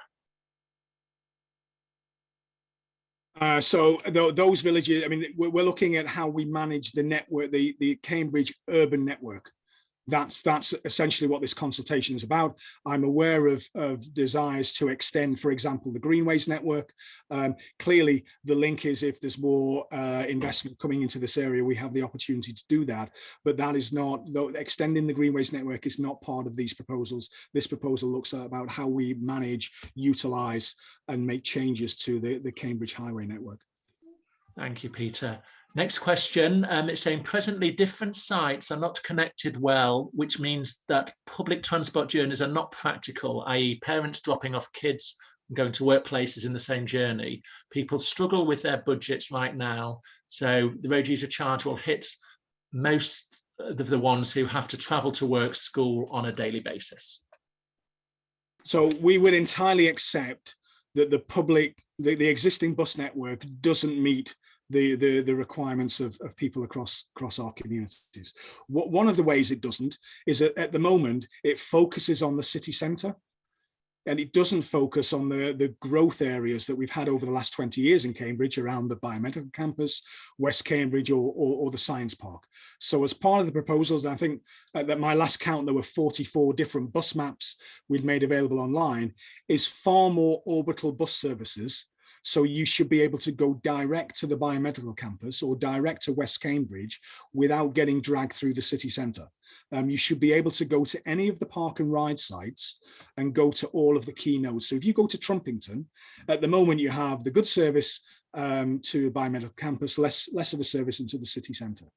So those villages, I mean, we're looking at how we manage the network, the Cambridge urban network. That's essentially what this consultation is about. I'm aware of desires to extend, for example, the Greenways network. Clearly, the link is if there's more investment coming into this area, we have the opportunity to do that. But that is not, though, extending the Greenways network is not part of these proposals. This proposal looks at about how we manage, utilise and make changes to the Cambridge highway network. Thank you, Peter. Next question, it's saying presently different sites are not connected well, which means that public transport journeys are not practical, i.e. parents dropping off kids and going to workplaces in the same journey. People struggle with their budgets right now, so the road user charge will hit most of the ones who have to travel to work, school on a daily basis. So we would entirely accept that the existing bus network doesn't meet the requirements of people across our communities. One of the ways it doesn't is that at the moment it focuses on the city centre, and it doesn't focus on the growth areas that we've had over the last 20 years in Cambridge around the biomedical campus, West Cambridge, or the science park. So as part of the proposals, I think that my last count, there were 44 different bus maps we'd made available online, is far more orbital bus services. So you should be able to go direct to the biomedical campus or direct to West Cambridge without getting dragged through the city centre. You should be able to go to any of the park and ride sites and go to all of the key nodes. So if you go to Trumpington, at the moment you have the good service to biomedical campus, less of a service into the city centre.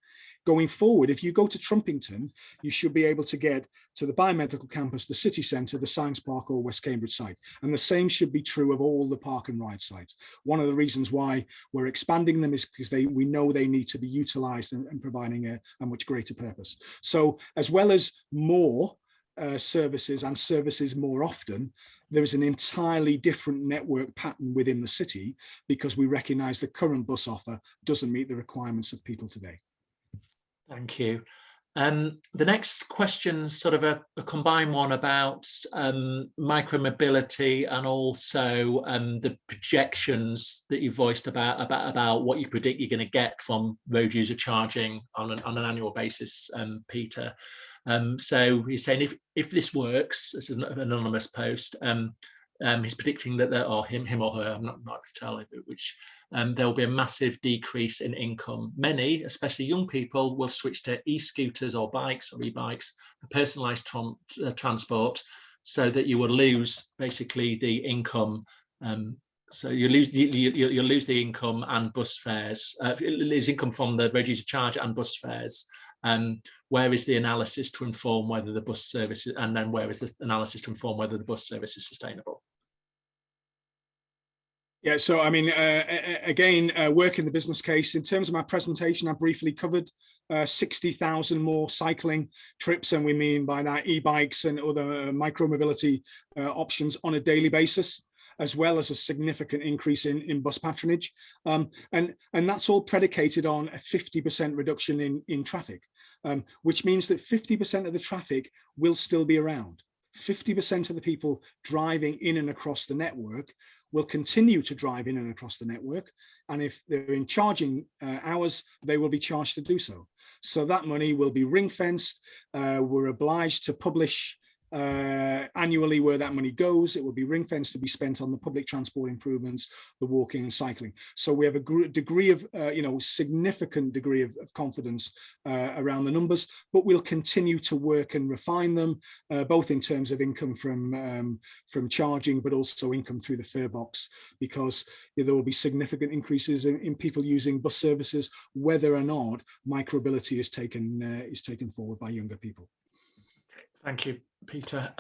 Going forward, if you go to Trumpington, you should be able to get to the biomedical campus, the city centre, the science park, or West Cambridge site. And the same should be true of all the park and ride sites. One of the reasons why we're expanding them is because we know they need to be utilised and providing a much greater purpose. So as well as more services and services more often, there is an entirely different network pattern within the city because we recognise the current bus offer doesn't meet the requirements of people today. Thank you. The next question's sort of a combined one about micromobility and also the projections that you voiced about what you predict you're going to get from road user charging on an annual basis, Peter. So he's saying if this works, it's an anonymous post, he's predicting that him or her, I'm not telling which, there will be a massive decrease in income. Many, especially young people, will switch to e-scooters or bikes or e-bikes for personalised transport, so that you will lose basically the income So you lose you'll lose the income and bus fares. Lose income from the road user charge and bus fares. Where is the analysis to inform whether the bus service, and then where is the analysis to inform whether the bus service is sustainable? Yeah, so I mean, again, work in the business case. In terms of my presentation, I briefly covered 60,000 more cycling trips, and we mean by that e-bikes and other micro-mobility options on a daily basis, as well as a significant increase in bus patronage. And that's all predicated on a 50% reduction in traffic, which means that 50% of the traffic will still be around. 50% of the people driving in and across the network will continue to drive in and across the network. And if they're in charging hours, they will be charged to do so. So that money will be ring fenced. We're obliged to publish annually where that money goes. It will be ring fenced to be spent on the public transport improvements, the walking and cycling. So we have a degree of, significant degree of confidence around the numbers, but we'll continue to work and refine them, both in terms of income from charging, but also income through the fare box, because there will be significant increases in people using bus services, whether or not micromobility is taken forward by younger people. Thank you, Peter.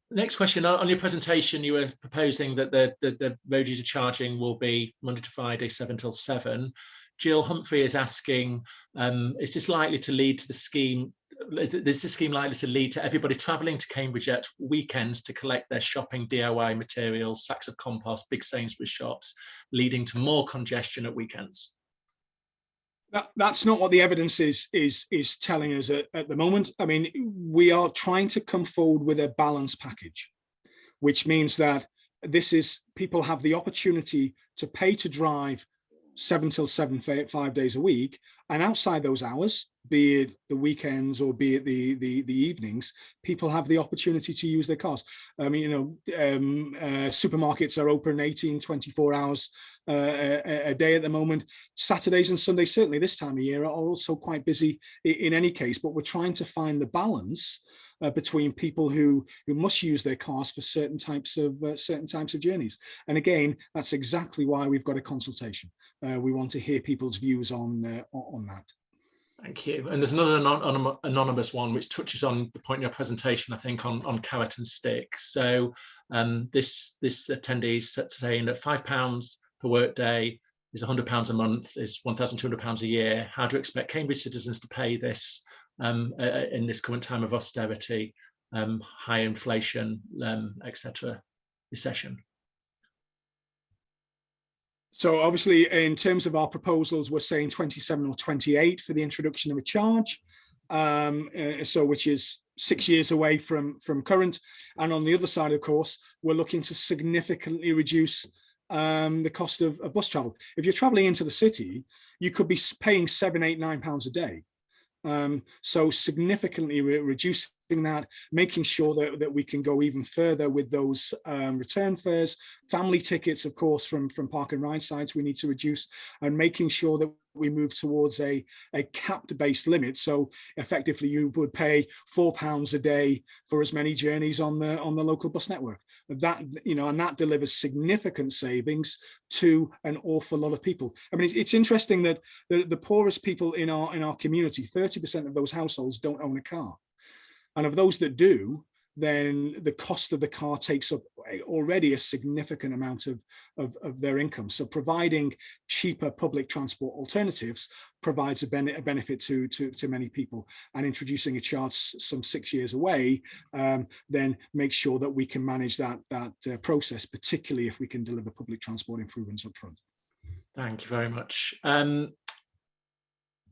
Next question, on your presentation, you were proposing that the road user charging will be Monday to Friday, 7 till 7. Jill Humphrey is asking, is this likely to lead to the scheme? Is this scheme likely to lead to everybody travelling to Cambridge at weekends to collect their shopping DIY materials, sacks of compost, big Sainsbury's shops, leading to more congestion at weekends? That's not what the evidence is telling us at the moment. I mean, we are trying to come forward with a balanced package, which means that people have the opportunity to pay to drive 7 till 7, 5 days a week, and outside those hours, be it the weekends or be it the evenings, people have the opportunity to use their cars. I mean, supermarkets are open 18, 24 hours a day at the moment. Saturdays and Sundays, certainly this time of year, are also quite busy in any case, but we're trying to find the balance between people who must use their cars for certain types of journeys. And again, that's exactly why we've got a consultation. We want to hear people's views on that. Thank you. And there's another anonymous one which touches on the point in your presentation, I think, on carrot and stick. So this attendee is saying that £5 per work day is £100 a month, is £1,200 a year. How do you expect Cambridge citizens to pay this in this current time of austerity, high inflation, etc., recession? So obviously, in terms of our proposals, we're saying 27 or 28 for the introduction of a charge, which is 6 years away from current. And on the other side, of course, we're looking to significantly reduce the cost of bus travel. If you're traveling into the city, you could be paying £7, £8, £9 a day. So significantly reducing that, making sure that we can go even further with those return fares, family tickets, of course, from park and ride sites we need to reduce, and making sure that we move towards a capped based limit. So effectively you would pay £4 a day for as many journeys on the local bus network. That, and that delivers significant savings to an awful lot of people. I mean, it's interesting that the poorest people in our community, 30% of those households don't own a car. And of those that do, then the cost of the car takes up already a significant amount of their income. So providing cheaper public transport alternatives provides a benefit to many people, and introducing a charge some 6 years away then makes sure that we can manage that process, particularly if we can deliver public transport improvements up front. Thank you very much.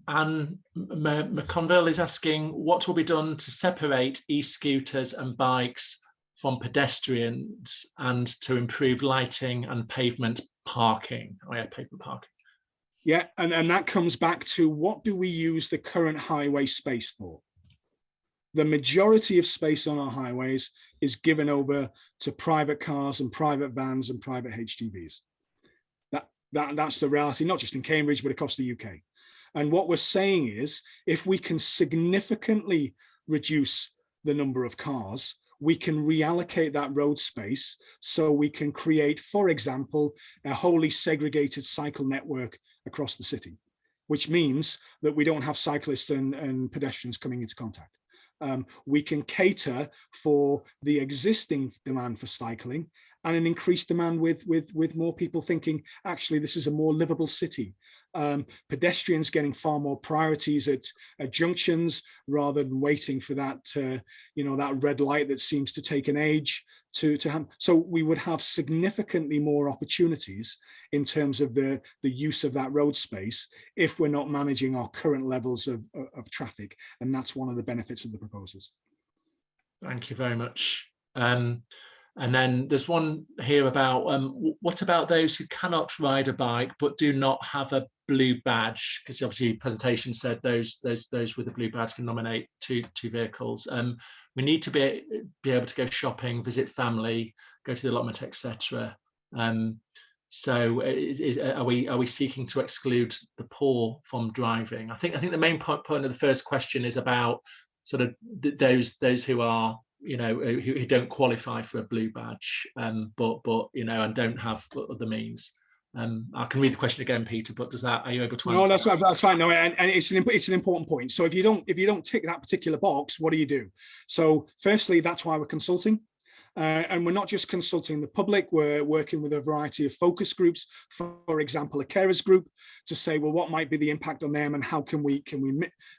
Anne McConville is asking, what will be done to separate e-scooters and bikes from pedestrians and to improve lighting and pavement parking? Pavement parking. Yeah, and that comes back to, what do we use the current highway space for? The majority of space on our highways is given over to private cars and private vans and private HGVs. That's the reality, not just in Cambridge, but across the UK. And what we're saying is, if we can significantly reduce the number of cars, we can reallocate that road space so we can create, for example, a wholly segregated cycle network across the city, which means that we don't have cyclists and pedestrians coming into contact. We can cater for the existing demand for cycling and an increased demand with more people thinking, actually, this is a more livable city. Pedestrians getting far more priorities at junctions rather than waiting for that, that red light that seems to take an age to have. So we would have significantly more opportunities in terms of the use of that road space if we're not managing our current levels of traffic. And that's one of the benefits of the proposals. Thank you very much. And then there's one here about what about those who cannot ride a bike but do not have a blue badge? Because obviously presentation said those with a blue badge can nominate two vehicles. We need to be able to go shopping, visit family, go to the allotment, etc. So are we seeking to exclude the poor from driving? I think the main point of the first question is about sort of those who are, who don't qualify for a blue badge, but and don't have other means. I can read the question again, Peter, but are you able to answer? No, that's fine. No, and it's an important point. So if you don't tick that particular box, what do you do? So firstly, that's why we're consulting. And we're not just consulting the public, we're working with a variety of focus groups, for example, a carers group, to say, well, what might be the impact on them and how can we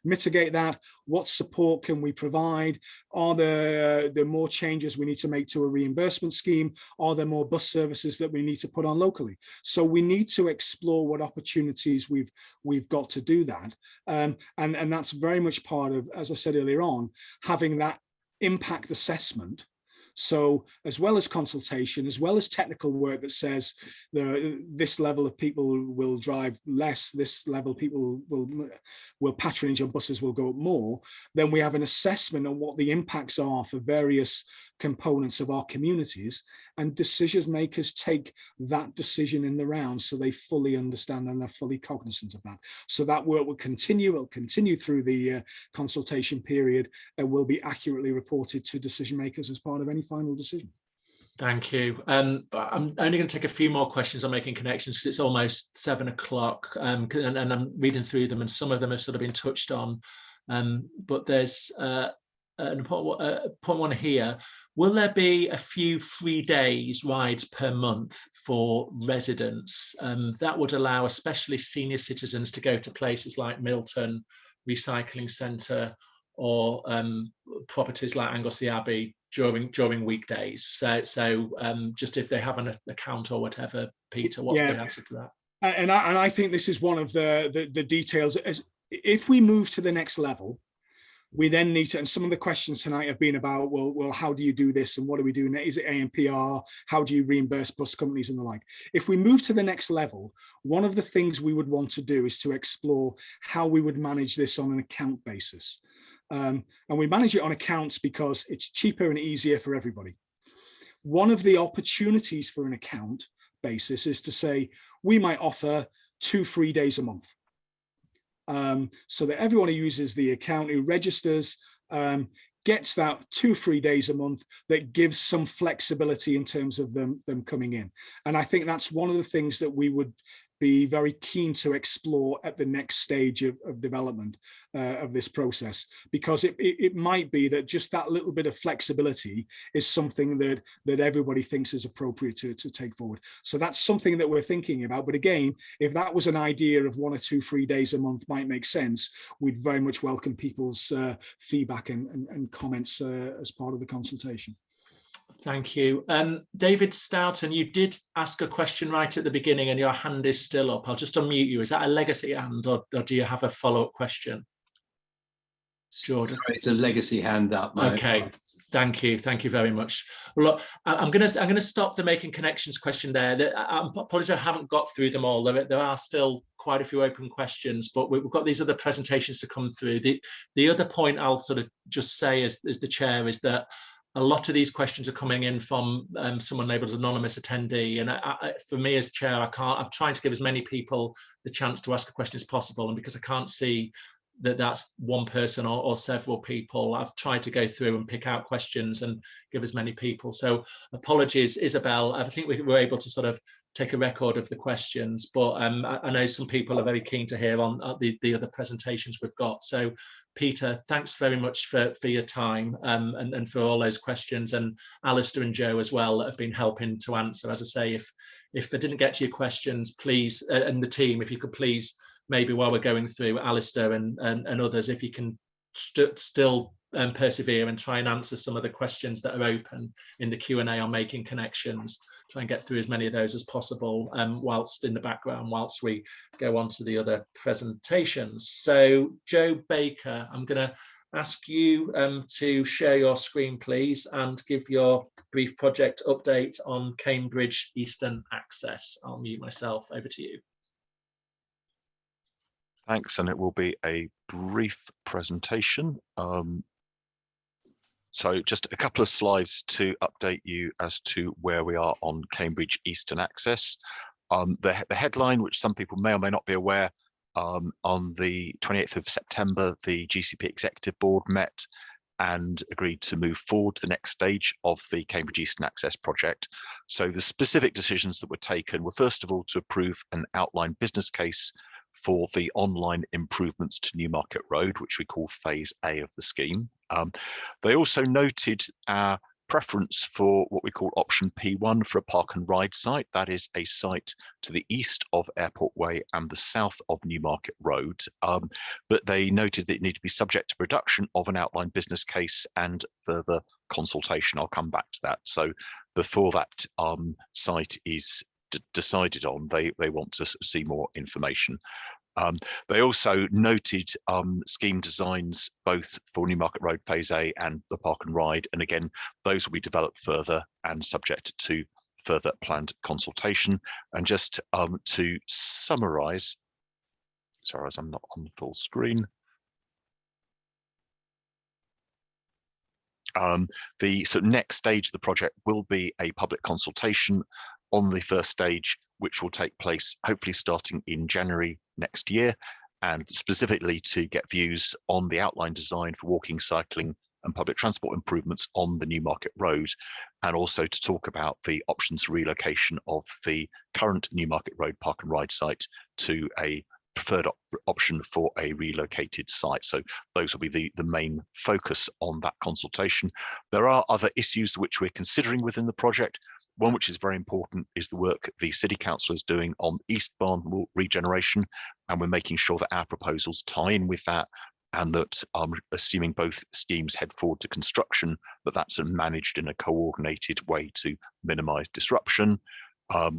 mitigate that? What support can we provide? Are there more changes we need to make to a reimbursement scheme? Are there more bus services that we need to put on locally? So we need to explore what opportunities we've got to do that. And that's very much part of, as I said earlier on, having that impact assessment. So as well as consultation, as well as technical work that says this level of people will drive less, this level of people will patronage on buses will go up more, then we have an assessment on what the impacts are for various components of our communities, and decision makers take that decision in the round so they fully understand and they're fully cognizant of that. So that work will continue. It'll continue through the consultation period and will be accurately reported to decision makers as part of any final decision. Thank you. I'm only going to take a few more questions on making connections because it's almost 7 o'clock, and I'm reading through them, and some of them have sort of been touched on. But there's an important point one here. Will there be a few free days rides per month for residents? That would allow especially senior citizens to go to places like Milton Recycling Centre or properties like Anglesey Abbey during weekdays. So just if they have an account or whatever, Peter, what's the answer to that? And I think this is one of the details. As if we move to the next level, we then need to, and some of the questions tonight have been about, well, how do you do this and what do we do? Is it ANPR? How do you reimburse bus companies and the like? If we move to the next level, one of the things we would want to do is to explore how we would manage this on an account basis. And we manage it on accounts because it's cheaper and easier for everybody. One of the opportunities for an account basis is to say, we might offer 2 free days a month. So that everyone who uses the account, who registers, gets that 2 free days a month that gives some flexibility in terms of them coming in. And I think that's one of the things that we would be very keen to explore at the next stage of development of this process, because it might be that just that little bit of flexibility is something that everybody thinks is appropriate to take forward. So that's something that we're thinking about. But again, if that was an idea of 1 or 2 free days a month might make sense, we'd very much welcome people's feedback and comments as part of the consultation. Thank you. David Stoughton, you did ask a question right at the beginning and your hand is still up. I'll just unmute you. Is that a legacy hand or do you have a follow-up question? Jordan? Sorry, it's a legacy hand up. Okay, thank you. Thank you very much. Well, look, I'm gonna stop the making connections question there. I apologize, I haven't got through them all. There are still quite a few open questions, but we've got these other presentations to come through. The other point I'll sort of just say as the chair is that a lot of these questions are coming in from someone labelled as anonymous attendee, and for me as chair, I'm trying to give as many people the chance to ask a question as possible, and because I can't see that's one person or several people. I've tried to go through and pick out questions and give as many people. So apologies, Isabel. I think we were able to sort of take a record of the questions, but I know some people are very keen to hear on the other presentations we've got. So Peter, thanks very much for your time and for all those questions, and Alistair and Joe as well that have been helping to answer. As I say, if I didn't get to your questions, please, and the team, if you could please, maybe while we're going through, Alistair and others, if you can still persevere and try and answer some of the questions that are open in the Q&A on making connections, try and get through as many of those as possible whilst in the background, whilst we go on to the other presentations. So Joe Baker, I'm going to ask you to share your screen, please, and give your brief project update on Cambridge Eastern Access. I'll mute myself. Over to you. Thanks, and it will be a brief presentation. So just a couple of slides to update you as to where we are on Cambridge Eastern Access. The headline, which some people may or may not be aware, on the 28th of September, the GCP Executive Board met and agreed to move forward to the next stage of the Cambridge Eastern Access project. So the specific decisions that were taken were, first of all, to approve an outline business case for the online improvements to Newmarket Road, which we call phase A of the scheme. They also noted our preference for what we call option P1 for a park and ride site. That is a site to the east of Airport Way and the south of Newmarket Road. But they noted that it needed to be subject to production of an outline business case and further consultation. I'll come back to that. So before that site is decided on, they want to see more information. They also noted scheme designs both for Newmarket Road phase A and the park and ride, and again those will be developed further and subject to further planned consultation. And just to summarize, sorry, as I'm not on full screen, the next stage of the project will be a public consultation on the first stage, which will take place hopefully starting in January next year, and specifically to get views on the outline design for walking, cycling and public transport improvements on the Newmarket Road, and also to talk about the options for relocation of the current Newmarket Road park and ride site to a preferred option for a relocated site. So those will be the main focus on that consultation. There are other issues which we're considering within the project. One which is very important is the work the City Council is doing on East Barn regeneration, and we're making sure that our proposals tie in with that, and that assuming both schemes head forward to construction, that's managed in a coordinated way to minimise disruption.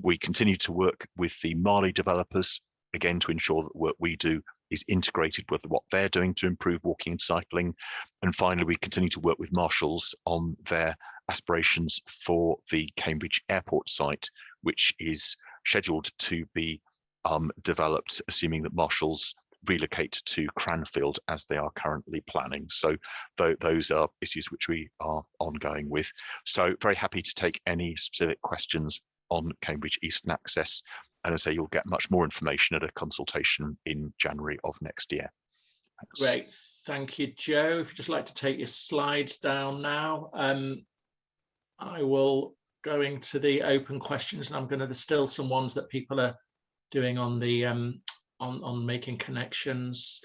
We continue to work with the Marley developers, again, to ensure that the work we do is integrated with what they're doing to improve walking and cycling. And finally, we continue to work with Marshalls on their aspirations for the Cambridge Airport site, which is scheduled to be developed, assuming that Marshalls relocate to Cranfield as they are currently planning. So those are issues which we are ongoing with. So very happy to take any specific questions on Cambridge Eastern Access. And as I say, you'll get much more information at a consultation in January of next year. Thanks. Great, thank you, Joe. If you'd just like to take your slides down now, I will go into the open questions, and I'm going to, there's still some ones that people are doing on the on making connections.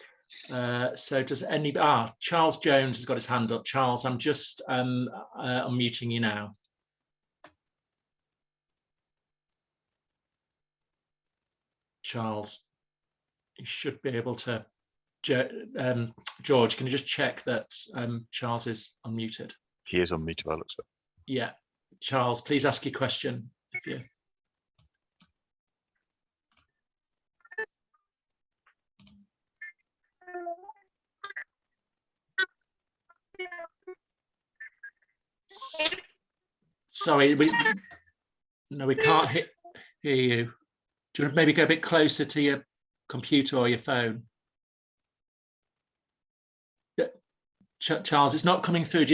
So does anybody? Charles Jones has got his hand up. Charles, I'm just unmuting you now. Charles, you should be able to. George, can you just check that Charles is unmuted? He is unmuted, by the looks of it. Yeah, Charles, please ask your question. If you... Sorry, we can't hear you. Do you want to maybe go a bit closer to your computer or your phone? Charles, it's not coming through.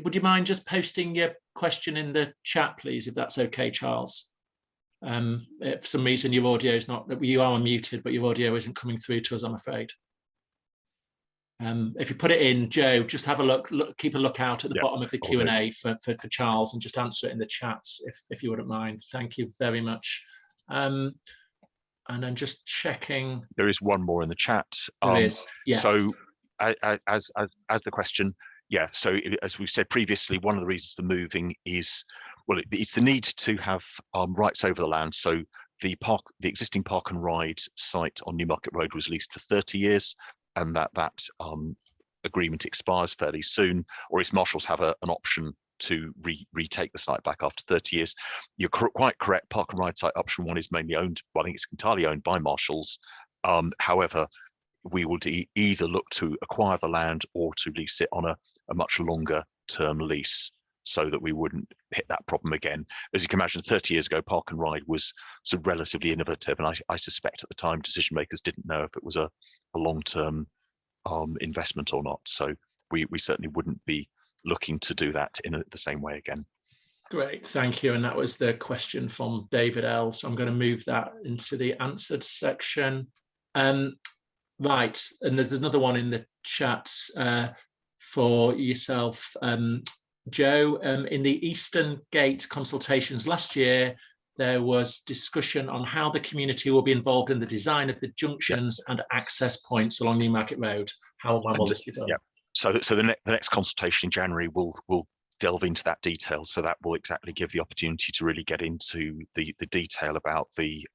Would you mind just posting your question in the chat, please, if that's okay, Charles? For some reason, your audio is not, you are unmuted, but your audio isn't coming through to us, I'm afraid. If you put it in, Joe, just have a look, keep a lookout at the bottom of the Q&A for Charles, and just answer it in the chats if you wouldn't mind. Thank you very much. And then just checking. There is one more in the chat. There is, yeah. So as the question, yeah. So as we've said previously, one of the reasons for moving is, well, it's the need to have rights over the land. So the existing park and ride site on Newmarket Road was leased for 30 years, and that agreement expires fairly soon, or its marshals have an option to retake the site back after 30 years. You're quite correct. Park and ride site option 1 is mainly owned, well, I think it's entirely owned by marshals. However, we would either look to acquire the land or to lease it on a much longer term lease, so that we wouldn't hit that problem again. As you can imagine, 30 years ago, Park and Ride was sort of relatively innovative, and I suspect at the time decision makers didn't know if it was a long-term investment or not. So we certainly wouldn't be looking to do that in the same way again. Great, thank you. And that was the question from David L. So I'm going to move that into the answered section. Right, and there's another one in the chat for yourself, Joe. In the Eastern Gate consultations last year, there was discussion on how the community will be involved in the design of the junctions and access points along Newmarket Road. How will this be done? Yeah. So the next consultation in January will delve into that detail. So that will exactly give the opportunity to really get into the detail about the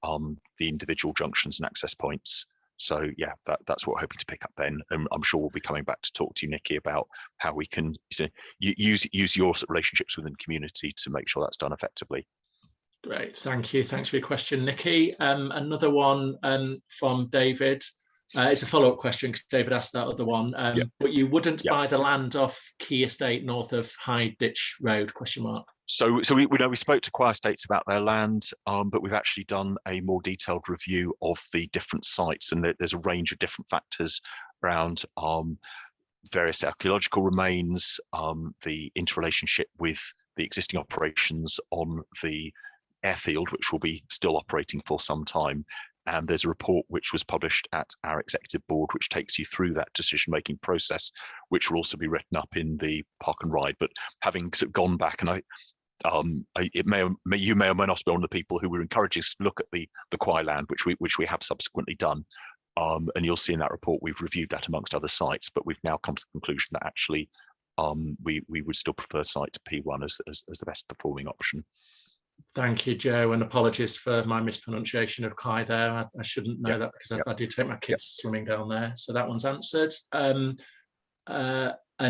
individual junctions and access points. So yeah, that's what we're hoping to pick up then. And I'm sure we'll be coming back to talk to you, Nikki, about how we can use your relationships within the community to make sure that's done effectively. Great, thank you. Thanks for your question, Nikki. Another one from David. It's a follow-up question because David asked that other one. But you wouldn't buy the land off Key Estate north of High Ditch Road? Question mark. So we know we spoke to Choir Estates about their land, but we've actually done a more detailed review of the different sites, and there's a range of different factors around various archaeological remains, the interrelationship with the existing operations on the airfield, which will be still operating for some time. And there's a report which was published at our executive board, which takes you through that decision-making process, which will also be written up in the Park and Ride. But having sort of gone back, and you may or may not be one of the people who were encouraging us to look at the Choir land, which we have subsequently done. And you'll see in that report we've reviewed that amongst other sites, but we've now come to the conclusion that actually we would still prefer site P1 as the best performing option. Thank you, Joe, and apologies for my mispronunciation of Kai there. I shouldn't know that because I do take my kids swimming down there. So that one's answered. And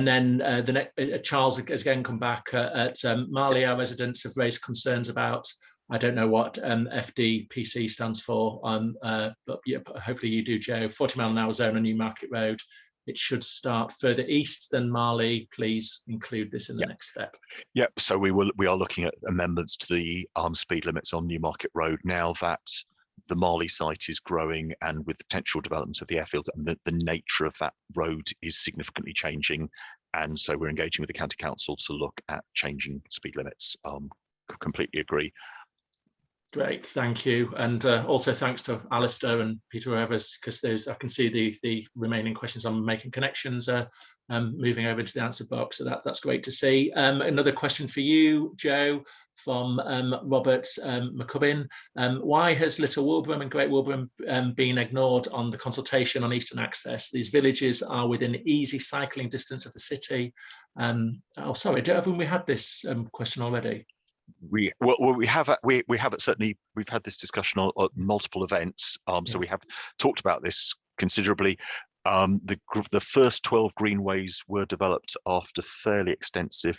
then the next, Charles has again come back at Marley. Our residents have raised concerns about, I don't know what FDPC stands for, but yeah, hopefully you do, Joe. 40-mile-an-hour zone on Newmarket Road. It should start further east than Marley. Please include this in the next step. Yep. So we are looking at amendments to the speed limits on Newmarket Road now that the Marley site is growing, and with the potential development of the airfields, and the nature of that road is significantly changing. And so we're engaging with the County Council to look at changing speed limits. Completely agree. Great, thank you. And also thanks to Alistair and Peter Evers, because I can see the remaining questions on making connections moving over to the answer box. So that's great to see. Another question for you, Joe, from Robert McCubbin. Why has Little Wilbraham and Great Wilbraham been ignored on the consultation on Eastern Access? These villages are within easy cycling distance of the city. Oh, sorry, haven't we had this question already? We have it certainly. We've had this discussion on multiple events, so we have talked about this considerably. The first 12 greenways were developed after fairly extensive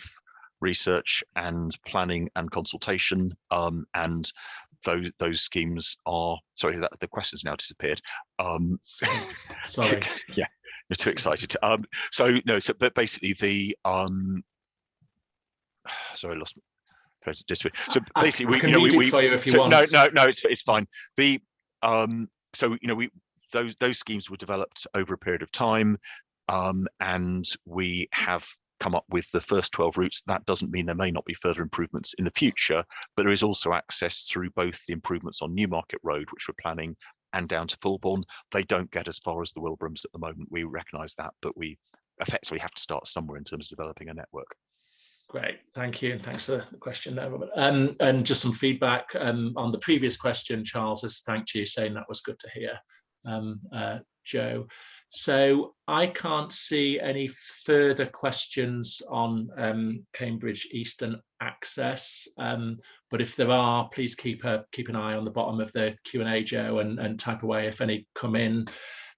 research and planning and consultation, and those schemes are sorry that the question's now disappeared. Sorry. Yeah, you're too excited. But basically the sorry, I lost. So basically, I can read it for you if you want. No, it's fine. Those schemes were developed over a period of time, and we have come up with the first 12 routes. That doesn't mean there may not be further improvements in the future, but there is also access through both the improvements on Newmarket Road, which we're planning, and down to Fulbourn. They don't get as far as the Wilbrahams at the moment. We recognise that, but we effectively have to start somewhere in terms of developing a network. Great, thank you, and thanks for the question there, Robert. And just some feedback on the previous question. Charles has thanked you, saying that was good to hear, Joe. So I can't see any further questions on Cambridge Eastern Access, but if there are, please keep an eye on the bottom of the Q&A, Joe, and type away if any come in.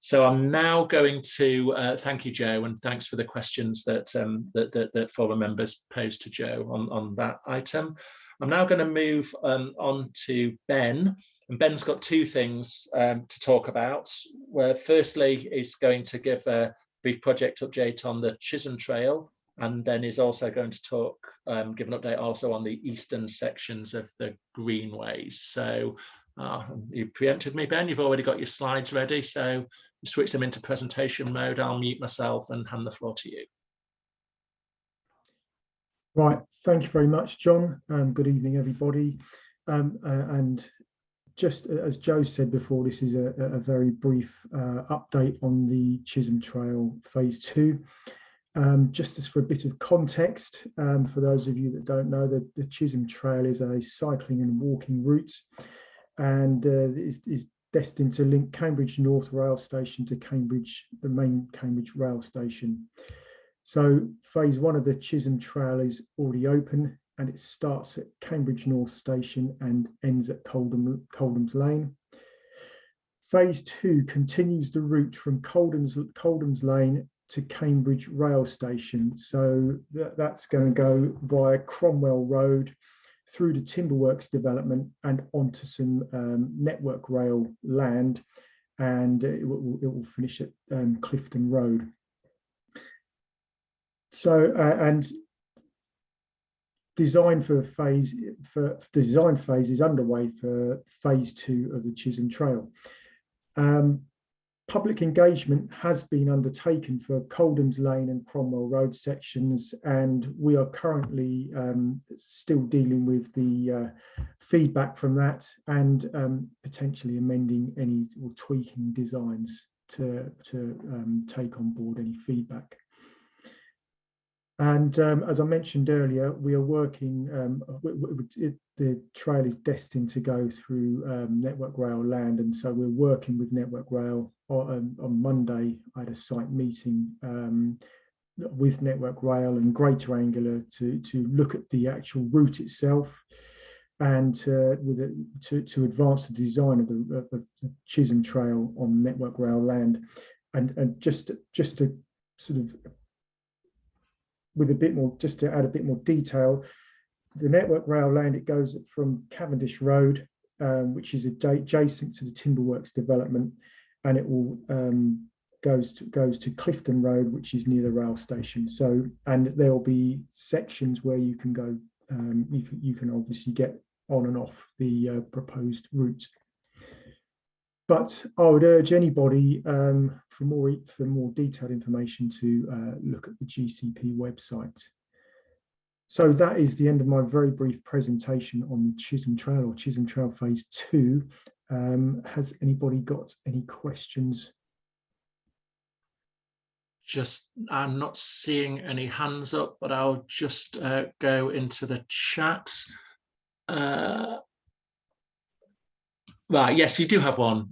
So I'm now going to thank you, Joe, and thanks for the questions that that forum members posed to Joe on that item. I'm now going to move on to Ben. And Ben's got two things to talk about. Where firstly, he's going to give a brief project update on the Chisholm Trail, and then he's also going to talk, give an update also on the eastern sections of the greenways. So you preempted me, Ben. You've already got your slides ready, so you switch them into presentation mode. I'll mute myself and hand the floor to you. Right, thank you very much, John. Good evening, everybody. And just as Joe said before, this is a very brief update on the Chisholm Trail Phase 2. Just as for a bit of context, for those of you that don't know, the Chisholm Trail is a cycling and walking route, and is destined to link Cambridge North Rail Station to Cambridge, the main Cambridge Rail Station. So Phase 1 of the Chisholm Trail is already open, and it starts at Cambridge North Station and ends at Coldham's Lane. Phase 2 continues the route from Coldham's Lane to Cambridge Rail Station. So that's going to go via Cromwell Road, through the Timberworks development and onto some Network Rail land, and it will finish at Clifton Road. So and design phase is underway for Phase 2 of the Chisholm Trail. Public engagement has been undertaken for Coldham's Lane and Cromwell Road sections, and we are currently still dealing with the feedback from that, and potentially amending any or tweaking designs to take on board any feedback. And as I mentioned earlier, we are working, the trail is destined to go through Network Rail land, and so we're working with Network Rail. On Monday, I had a site meeting with Network Rail and Greater Anglia to look at the actual route itself, and to advance the design of the Chisholm Trail on Network Rail land, and just to sort of with a bit more, just to add a bit more detail, the Network Rail land, it goes from Cavendish Road, which is adjacent to the Timberworks development, and it will goes to Clifton Road, which is near the rail station. So, and there will be sections where you can go, you can obviously get on and off the proposed route. But I would urge anybody for more detailed information to look at the GCP website. So that is the end of my very brief presentation on the Chisholm Trail, or Chisholm Trail Phase 2. Has anybody got any questions? I'm not seeing any hands up, but I'll just go into the chat. Right, yes, you do have one.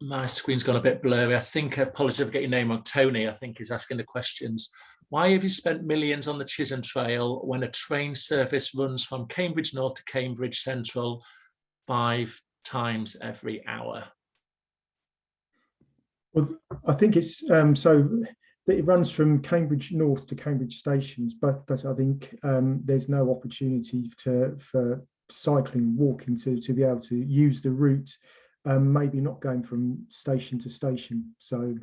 My screen's gone a bit blurry. I think, apologies if I get your name wrong. Tony, I think, is asking the questions. Why have you spent millions on the Chisholm Trail when a train service runs from Cambridge North to Cambridge Central 5 times every hour? Well, I think it's so that it runs from Cambridge North to Cambridge stations, but I think there's no opportunity for cycling, walking to be able to use the route, maybe not going from station to station. So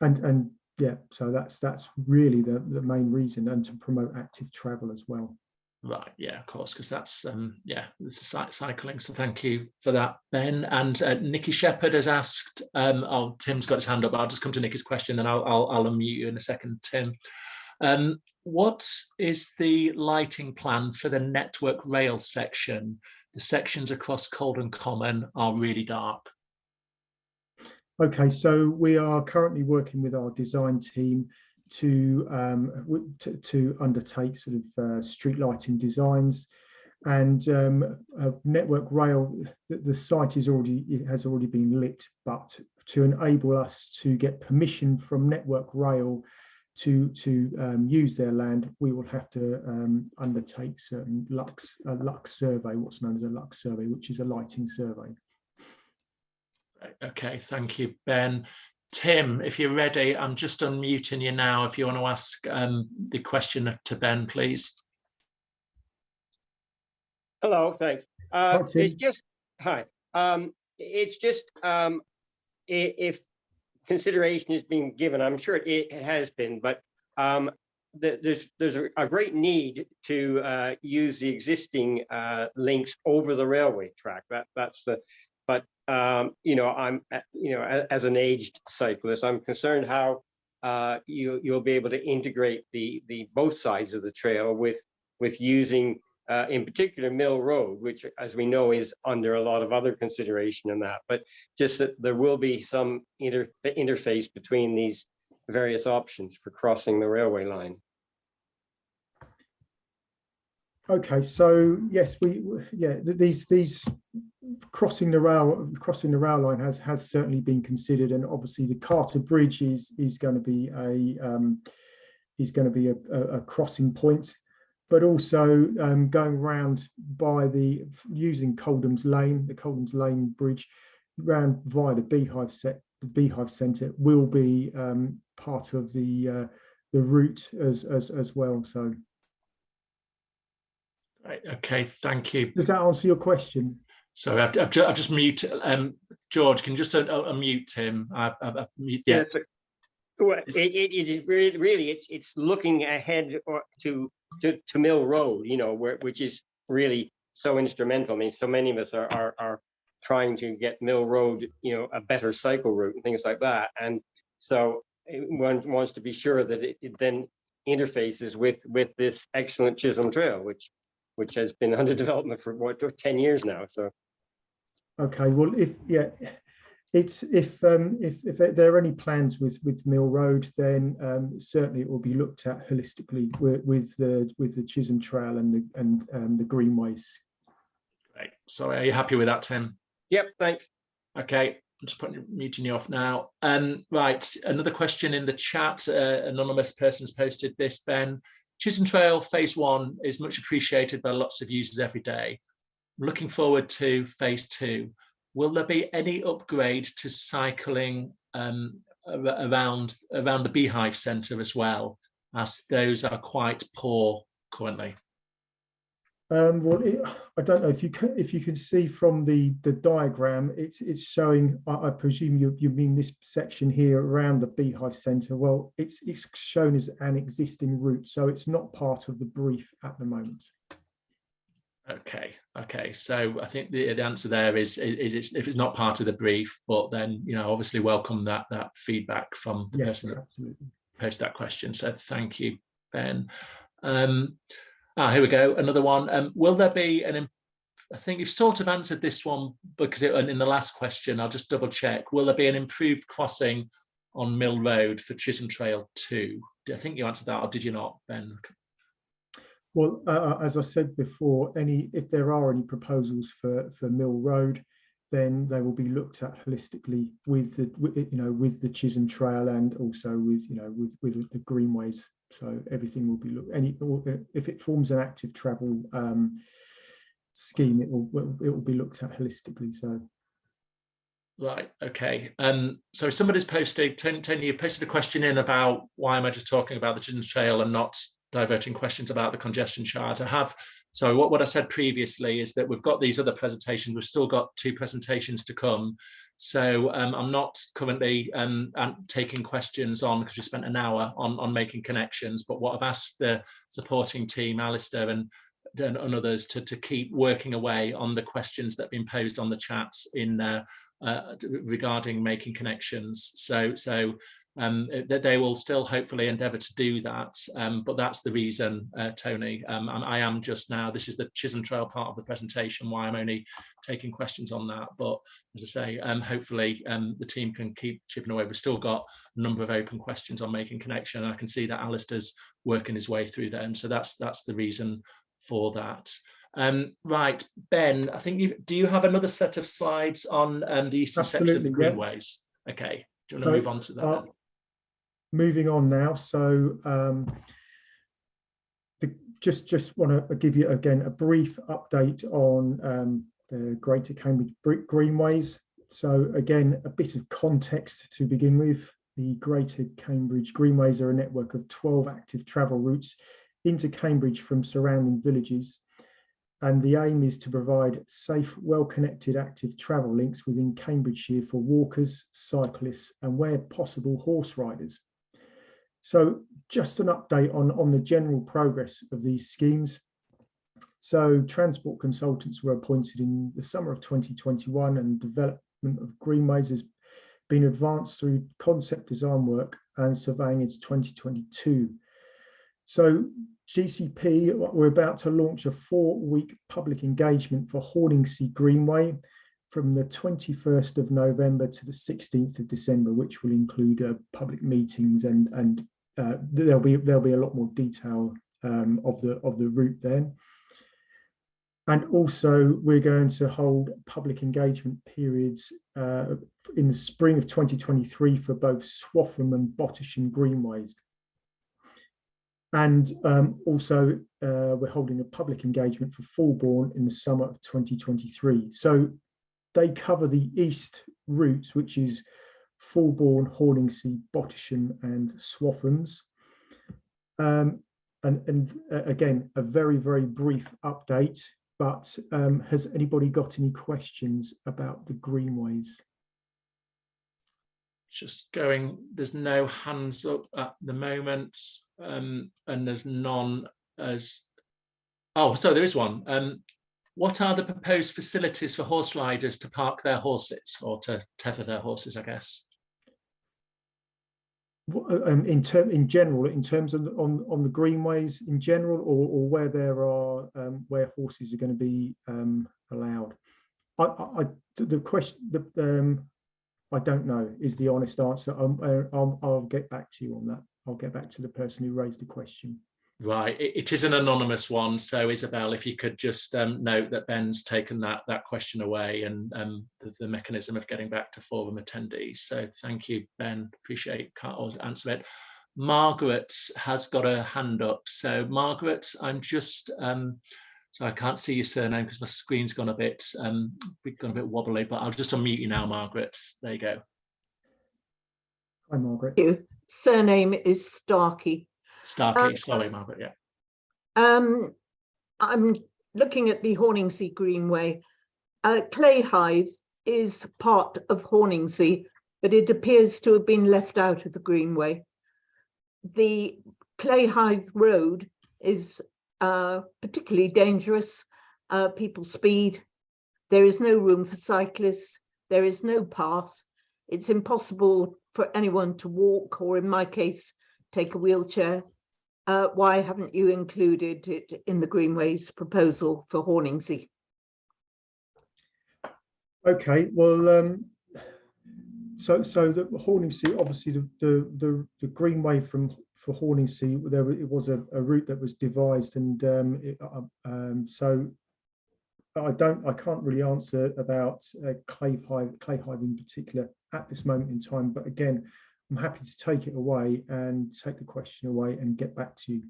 and yeah, so that's really the main reason, and to promote active travel as well. Right, yeah, of course, because that's yeah, it's cycling. So thank you for that, Ben. And Nikki Shepherd has asked, oh, Tim's got his hand up, but I'll just come to Nikki's question and I'll unmute you in a second, Tim. What is the lighting plan for the Network Rail section? the sections across Coldham Common are really dark. Okay, so we are currently working with our design team to undertake sort of street lighting designs, and Network Rail. The site has already been lit, but to enable us to get permission from Network Rail to use their land, we will have to undertake certain a lux survey, what's known as a lux survey, which is a lighting survey. Okay, thank you, Ben. Tim, if you're ready, I'm just unmuting you now if you want to ask the question to Ben, please. Hello, thanks. It's just, hi. It's just if consideration is being given, I'm sure it has been, but there's a great need to use the existing links over the railway track. That's the, but you know, as an aged cyclist, I'm concerned how you'll be able to integrate the both sides of the trail with using in particular Mill Road, which, as we know, is under a lot of other consideration in that, but just that there will be some interface between these various options for crossing the railway line. Okay, so yes, these crossing the rail line has certainly been considered, and obviously the Carter Bridge is going to be a crossing point. But also going round by using Coldham's Lane, the Coldham's Lane Bridge, round via the Beehive Centre will be part of the route as well. So, right, okay, thank you. Does that answer your question? Sorry, I've just muted. George, can you just unmute Tim? I've mute, yeah. Yes, well, it is really it's looking ahead to Mill Road, you know, which is really so instrumental. I mean, so many of us are trying to get Mill Road, you know, a better cycle route and things like that. And so one wants to be sure that it then interfaces with this excellent Chisholm Trail, which has been under development for what, 10 years now. So okay, well, if there are any plans with Mill Road, then certainly it will be looked at holistically with the Chisholm Trail and the greenways. Great. So are you happy with that, Tim? Yep, thanks. Okay, I'm just muting you off now. Right, another question in the chat. Anonymous person's posted this, Ben. Chisholm Trail Phase 1 is much appreciated by lots of users every day. I'm looking forward to Phase 2. Will there be any upgrade to cycling around the Beehive Centre as well, as those are quite poor currently? Well, I don't know if you can see from the diagram, it's showing. I presume you mean this section here around the Beehive Centre. Well, it's shown as an existing route, so it's not part of the brief at the moment. Okay. So I think the answer there is if it's not part of the brief, but then, you know, obviously welcome that feedback from the person that posted that question. So thank you, Ben. Here we go. Another one. Will there be I think you've sort of answered this one because in the last question, I'll just double check. Will there be an improved crossing on Mill Road for Chisholm Trail 2? I think you answered that, or did you not, Ben? Well, as I said before, if there are any proposals for Mill Road, then they will be looked at holistically with the Chisholm Trail and also with the greenways. So everything will be looked. If it forms an active travel scheme, it will be looked at holistically. So. Right. Okay. So somebody's posted. Tony, you've posted a question in about why am I just talking about the Chisholm Trail and not diverting questions about the congestion chart. So what I said previously is that we've got these other presentations. We've still got 2 presentations to come. So I'm not currently taking questions on, because we spent an hour on making connections. But what I've asked the supporting team, Alistair and others, to keep working away on the questions that have been posed on the chats in regarding making connections. So that they will still hopefully endeavour to do that. But that's the reason, Tony. And I am just now, this is the Chisholm Trail part of the presentation, why I'm only taking questions on that. But as I say, hopefully the team can keep chipping away. We've still got a number of open questions on making connection. And I can see that Alistair's working his way through them. So that's the reason for that. Right, Ben, I think do you have another set of slides on the eastern section of the greenways? Yeah. Okay, do you want to move on to that? Moving on now, so just want to give you again a brief update on the Greater Cambridge Greenways. So again, a bit of context to begin with. The Greater Cambridge Greenways are a network of 12 active travel routes into Cambridge from surrounding villages. And the aim is to provide safe, well-connected active travel links within Cambridgeshire for walkers, cyclists, and where possible, horse riders. So just an update on the general progress of these schemes. So transport consultants were appointed in the summer of 2021, and development of greenways has been advanced through concept design work and surveying into 2022. So GCP, we're about to launch a 4-week public engagement for Horningsea Greenway from the 21st of November to the 16th of December, which will include public meetings and there'll be a lot more detail of the route then. And also we're going to hold public engagement periods in the spring of 2023 for both Swaffham and Bottisham Greenways. And also we're holding a public engagement for Fulbourn in the summer of 2023. So they cover the east routes, which is Fulbourn, Horningsea, Bottisham and Swaffhams. And again, a very, very brief update, but has anybody got any questions about the greenways? Just going, there's no hands up at the moment, and there's none as, oh, so there is one. What are the proposed facilities for horse riders to park their horses, or to tether their horses, I guess? In general, in terms of on the greenways in general, or where there are where horses are going to be allowed? The question, I don't know is the honest answer. I'll get back to you on that. I'll get back to the person who raised the question. Right, it is an anonymous one, so Isabel, if you could just note that Ben's taken that question away, and the mechanism of getting back to forum attendees. So thank you, Ben. Appreciate, can't answer it. Margaret has got a hand up. So Margaret, I'm just so I can't see your surname because my screen's gone a bit wobbly, but I'll just unmute you now, Margaret. There you go. Hi, Margaret. Thank you. Surname is Starkey. Starkey, sorry, Margaret, yeah. I'm looking at the Horningsea Greenway. Clayhive is part of Horningsea, but it appears to have been left out of the Greenway. The Clayhive Road is particularly dangerous. People speed. There is no room for cyclists. There is no path. It's impossible for anyone to walk, or in my case, take a wheelchair. Why haven't you included it in the Greenways proposal for Horningsea? Okay, well, so the Horningsea, obviously the Greenway for Horningsea, it was a route that was devised, and so I can't really answer about Clayhive in particular at this moment in time. But again, I'm happy to take it away and take the question away and get back to you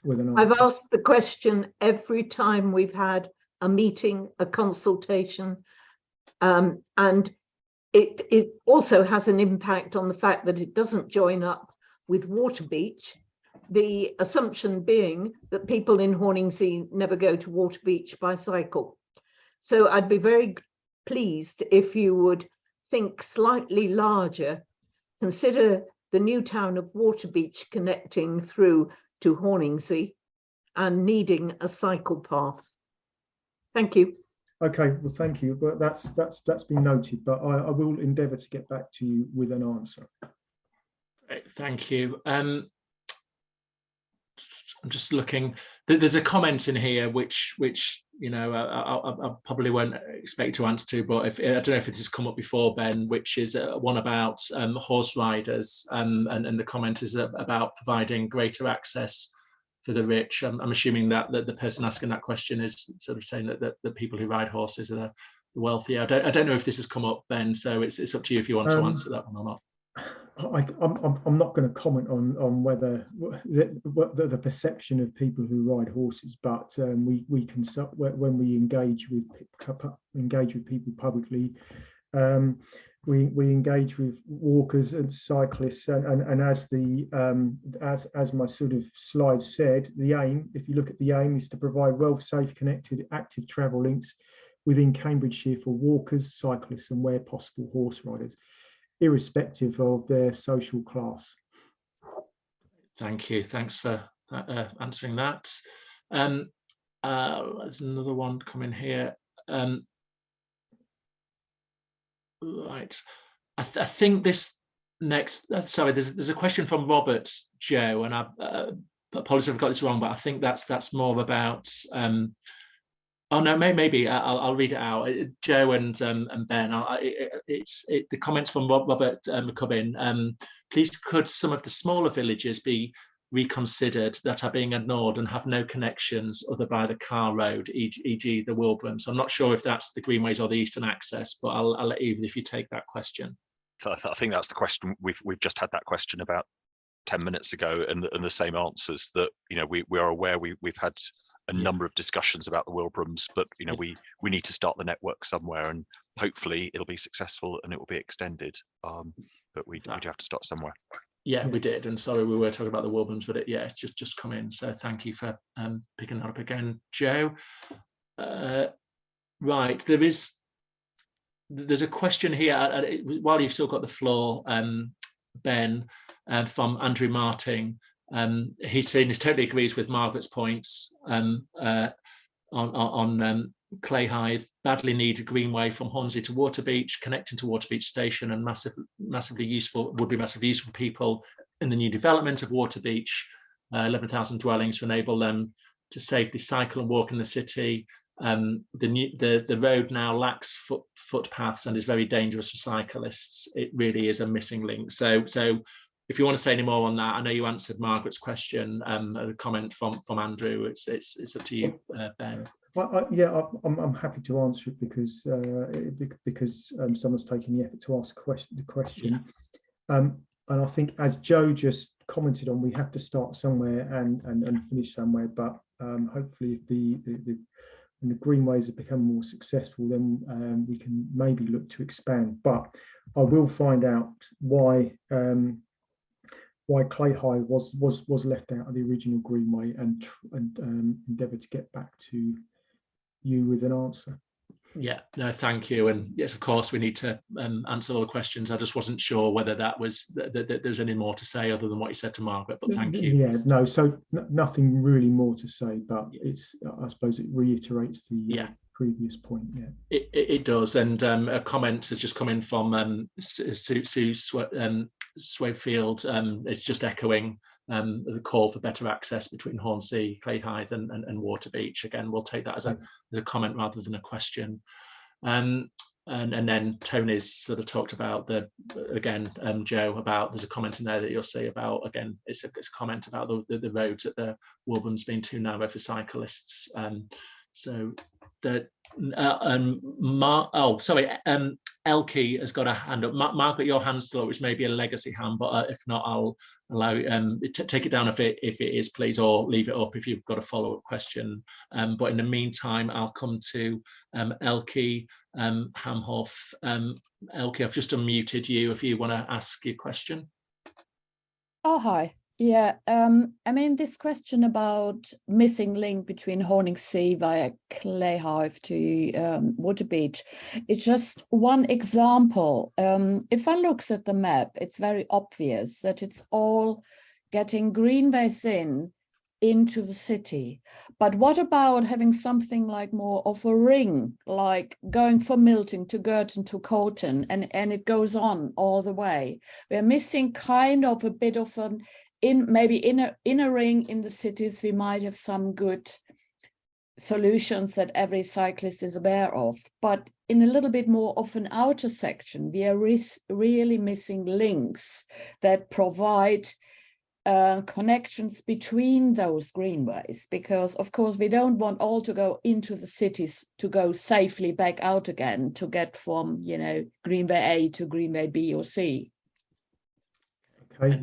with an answer. I've asked the question every time we've had a meeting, a consultation, and it also has an impact on the fact that it doesn't join up with Waterbeach, the assumption being that people in Horningsea never go to Waterbeach by cycle. So I'd be very pleased if you would think slightly larger. Consider the new town of Waterbeach connecting through to Horningsea and needing a cycle path. Thank you. Okay, well, thank you. But that's been noted. But I will endeavour to get back to you with an answer. Thank you. I'm just looking. There's a comment in here which you know I probably won't expect to answer to, but I don't know if it has come up before, Ben, which is one about horse riders, and the comment is about providing greater access for the rich. I'm assuming that the person asking that question is sort of saying that the people who ride horses are the wealthy. I don't know if this has come up, Ben. So it's up to you if you want to answer that one or not. I'm not going to comment on whether the perception of people who ride horses, but we can, when we engage with people publicly, we engage with walkers and cyclists, and as my sort of slide said, the aim, if you look at the aim, is to provide well, safe, connected, active travel links within Cambridgeshire for walkers, cyclists, and where possible, horse riders, irrespective of their social class. Thank you. Thanks for answering that. There's another one coming here. Right. I think this next, sorry, there's a question from Robert, Joe, and I apologize if I've got this wrong, but I think that's more about, oh no, maybe I'll read it out. Joe and Ben, the comments from Robert McCubbin. Please, could some of the smaller villages be reconsidered that are being ignored and have no connections other by the car road, e.g. the Wilbraham? So I'm not sure if that's the Greenways or the Eastern Access, but I'll let Ethan if you take that question. So I think that's the question. We've just had that question about 10 minutes ago, and the same answers, that we are aware we've had a number of discussions about the Wilbrahams, but we need to start the network somewhere, and hopefully it'll be successful and it will be extended. But we do have to start somewhere. Yeah, we did, and sorry, we were talking about the Wilbrahams, but it's just come in. So thank you for picking that up again, Joe. Right, there's a question here while you've still got the floor, Ben, from Andrew Martin. He's saying he totally agrees with Margaret's points on Clayhythe. Badly needed greenway from Hornsey to Waterbeach, connecting to Waterbeach Station, and massively useful for people in the new development of Waterbeach. 11,000 dwellings to enable them to safely cycle and walk in the city. The road now lacks footpaths and is very dangerous for cyclists. It really is a missing link. So if you want to say any more on that, I know you answered Margaret's question, a comment from Andrew. It's up to you, Ben. I'm happy to answer it because someone's taken the effort to ask the question. Yeah. And I think, as Joe just commented on, we have to start somewhere and finish somewhere. But hopefully, if when the greenways have become more successful, then we can maybe look to expand. But I will find out why Clayhythe was left out of the original greenway, and endeavour to get back to you with an answer. Yeah, no, thank you. And yes, of course, we need to answer all the questions. I just wasn't sure whether that was that there's any more to say other than what you said to Margaret, but thank you. Yeah, no, so nothing really more to say, but it's, I suppose it reiterates the previous point. Yeah, it does. And a comment has just come in from Sue Swafield. It's just echoing the call for better access between Hornsey, Clayhythe and Waterbeach. Again, we'll take that as a comment rather than a question. And then Tony's sort of talked about Joe, about, there's a comment in there that you'll see about, again, it's a comment about the roads at the Wilbrahams being too narrow for cyclists. So that Elkie has got a hand up. Margaret, your hand's still up, which may be a legacy hand, but if not, I'll allow you take it down if it is, please, or leave it up if you've got a follow-up question. But in the meantime, I'll come to Elkie Hamhoff. Elkie, I've just unmuted you if you want to ask your question. Oh, hi. Yeah, I mean, this question about missing link between Hornsey via Clayhythe to Waterbeach, it's just one example. If one looks at the map, it's very obvious that it's all getting greenways in into the city. But what about having something like more of a ring, like going from Milton to Girton to Colton, and it goes on all the way? We're missing kind of a bit of an maybe in a ring in the cities. We might have some good solutions that every cyclist is aware of, but in a little bit more of an outer section, we are really missing links that provide connections between those greenways, because of course we don't want all to go into the cities to go safely back out again to get from, you know, Greenway A to Greenway B or C. Okay,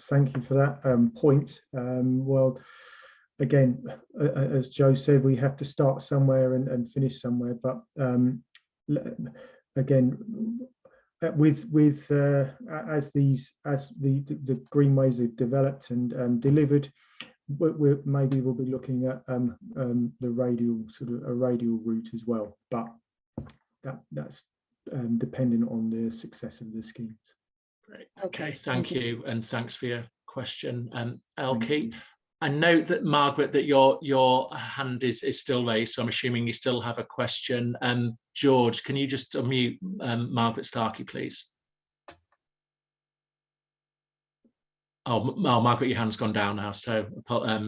thank you for that point. Well, again, as Joe said, we have to start somewhere and finish somewhere. But again, as the greenways are developed and delivered, maybe we'll be looking at the radial route as well. But that's dependent on the success of the schemes. Great. Okay, thank you, and thanks for your question, Elke. I note that Margaret, that your hand is still raised, so I'm assuming you still have a question. George, can you just unmute Margaret Starkey, please? Oh, Margaret, your hand's gone down now. So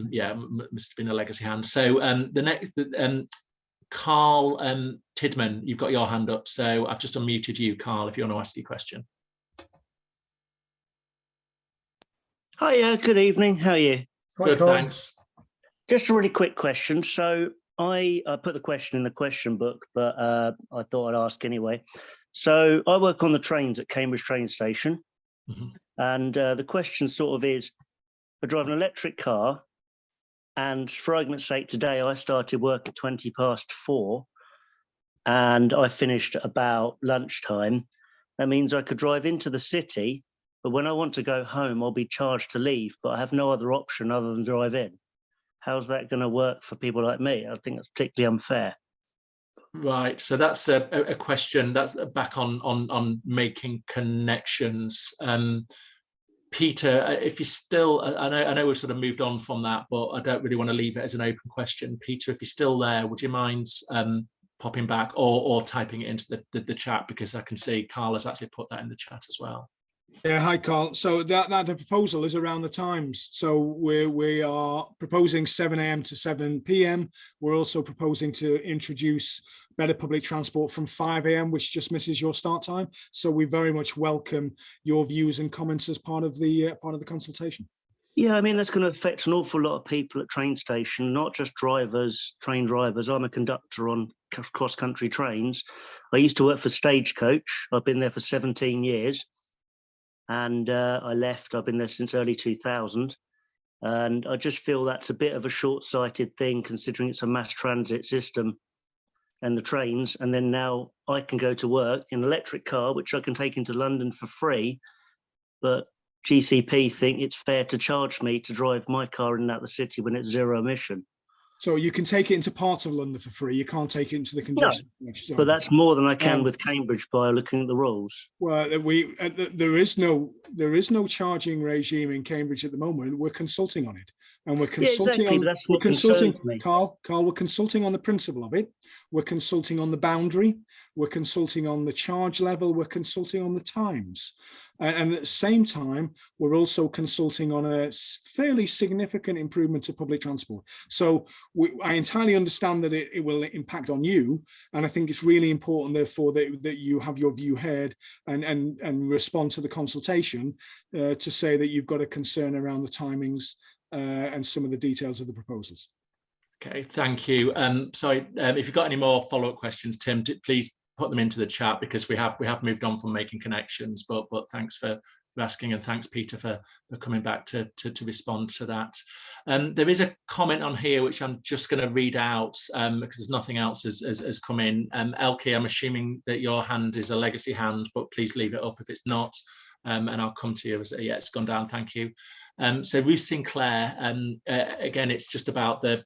yeah, must have been a legacy hand. So the next, Carl Tidman, you've got your hand up. So I've just unmuted you, Carl, if you want to ask your question. Hi, good evening. How are you? Good, thanks. Just a really quick question. So I put the question in the question book, but I thought I'd ask anyway. So I work on the trains at Cambridge train station. Mm-hmm. And the question sort of is, I drive an electric car, and for argument's sake, today I started work at 4:20, and I finished about lunchtime. That means I could drive into the city, but when I want to go home, I'll be charged to leave, but I have no other option other than drive in. How's that going to work for people like me? I think that's particularly unfair. Right, so that's a question that's back on making connections. Peter, if you're still, I know we've sort of moved on from that, but I don't really want to leave it as an open question. Peter, if you're still there, would you mind popping back or typing it into the chat, because I can see Carl has actually put that in the chat as well. Yeah, hi Carl. So that the proposal is around the times. So we are proposing 7 a.m. to 7 p.m. We're also proposing to introduce better public transport from 5 a.m., which just misses your start time. So we very much welcome your views and comments as part of the consultation. Yeah, I mean, that's going to affect an awful lot of people at train station, not just drivers, train drivers. I'm a conductor on cross-country trains. I used to work for Stagecoach. I've been there for 17 years. And I left. I've been there since early 2000. And I just feel that's a bit of a short-sighted thing, considering it's a mass transit system and the trains. And then now I can go to work in an electric car, which I can take into London for free. But GCP think it's fair to charge me to drive my car in and out the city when it's zero emission. So you can take it into parts of London for free. You can't take it into the congestion. No, but that's more than I can with Cambridge by looking at the rules. Well, there is no charging regime in Cambridge at the moment. We're consulting on it, and we're consulting on. We're consulting, Carl. We're consulting on the principle of it. We're consulting on the boundary. We're consulting on the charge level. We're consulting on the times. And at the same time, we're also consulting on a fairly significant improvement to public transport. So I entirely understand that it will impact on you. And I think it's really important, therefore, that you have your view heard and respond to the consultation to say that you've got a concern around the timings and some of the details of the proposals. Okay, thank you. Sorry, if you've got any more follow-up questions, Tim, please put them into the chat, because we have moved on from making connections, but thanks for asking, and thanks Peter for coming back to respond to that. There is a comment on here which I'm just going to read out because there's nothing else has come in. Elke, I'm assuming that your hand is a legacy hand, but please leave it up if it's not, and I'll come to you. Yeah, it's gone down, thank you. So Ruth Sinclair, again, it's just about the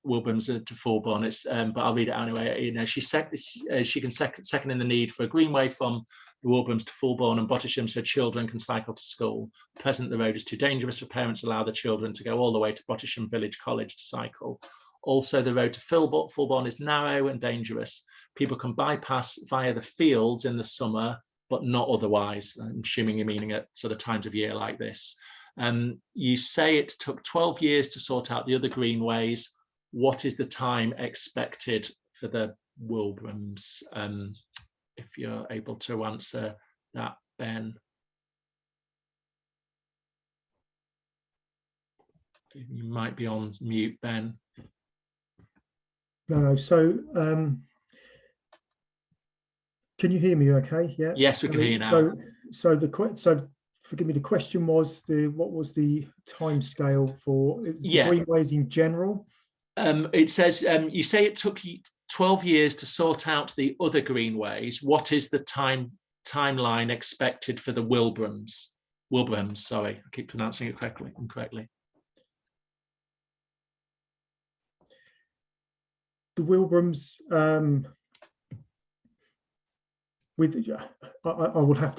Wilburns to Fulbourn. But I'll read it anyway. You know, she can second in the need for a greenway from Wilbrahams to Fulbourn and Bottisham so children can cycle to school. At present, the road is too dangerous for parents to allow the children to go all the way to Bottisham Village College to cycle. Also, the road to Fulbourn is narrow and dangerous. People can bypass via the fields in the summer, but not otherwise. I'm assuming you're meaning at sort of times of year like this. You say it took 12 years to sort out the other greenways. What is the time expected for the Wilbrahams? If you're able to answer that, Ben. You might be on mute, Ben. No, so can you hear me okay? Yeah. Yes, we can hear you now. So forgive me, the question was what was the time scale for the greenways in general? It says you say it took 12 years to sort out the other greenways. What is the timeline expected for the Wilbrahams? Wilbrahams, sorry, I keep pronouncing it incorrectly. The Wilbrahams, I'll have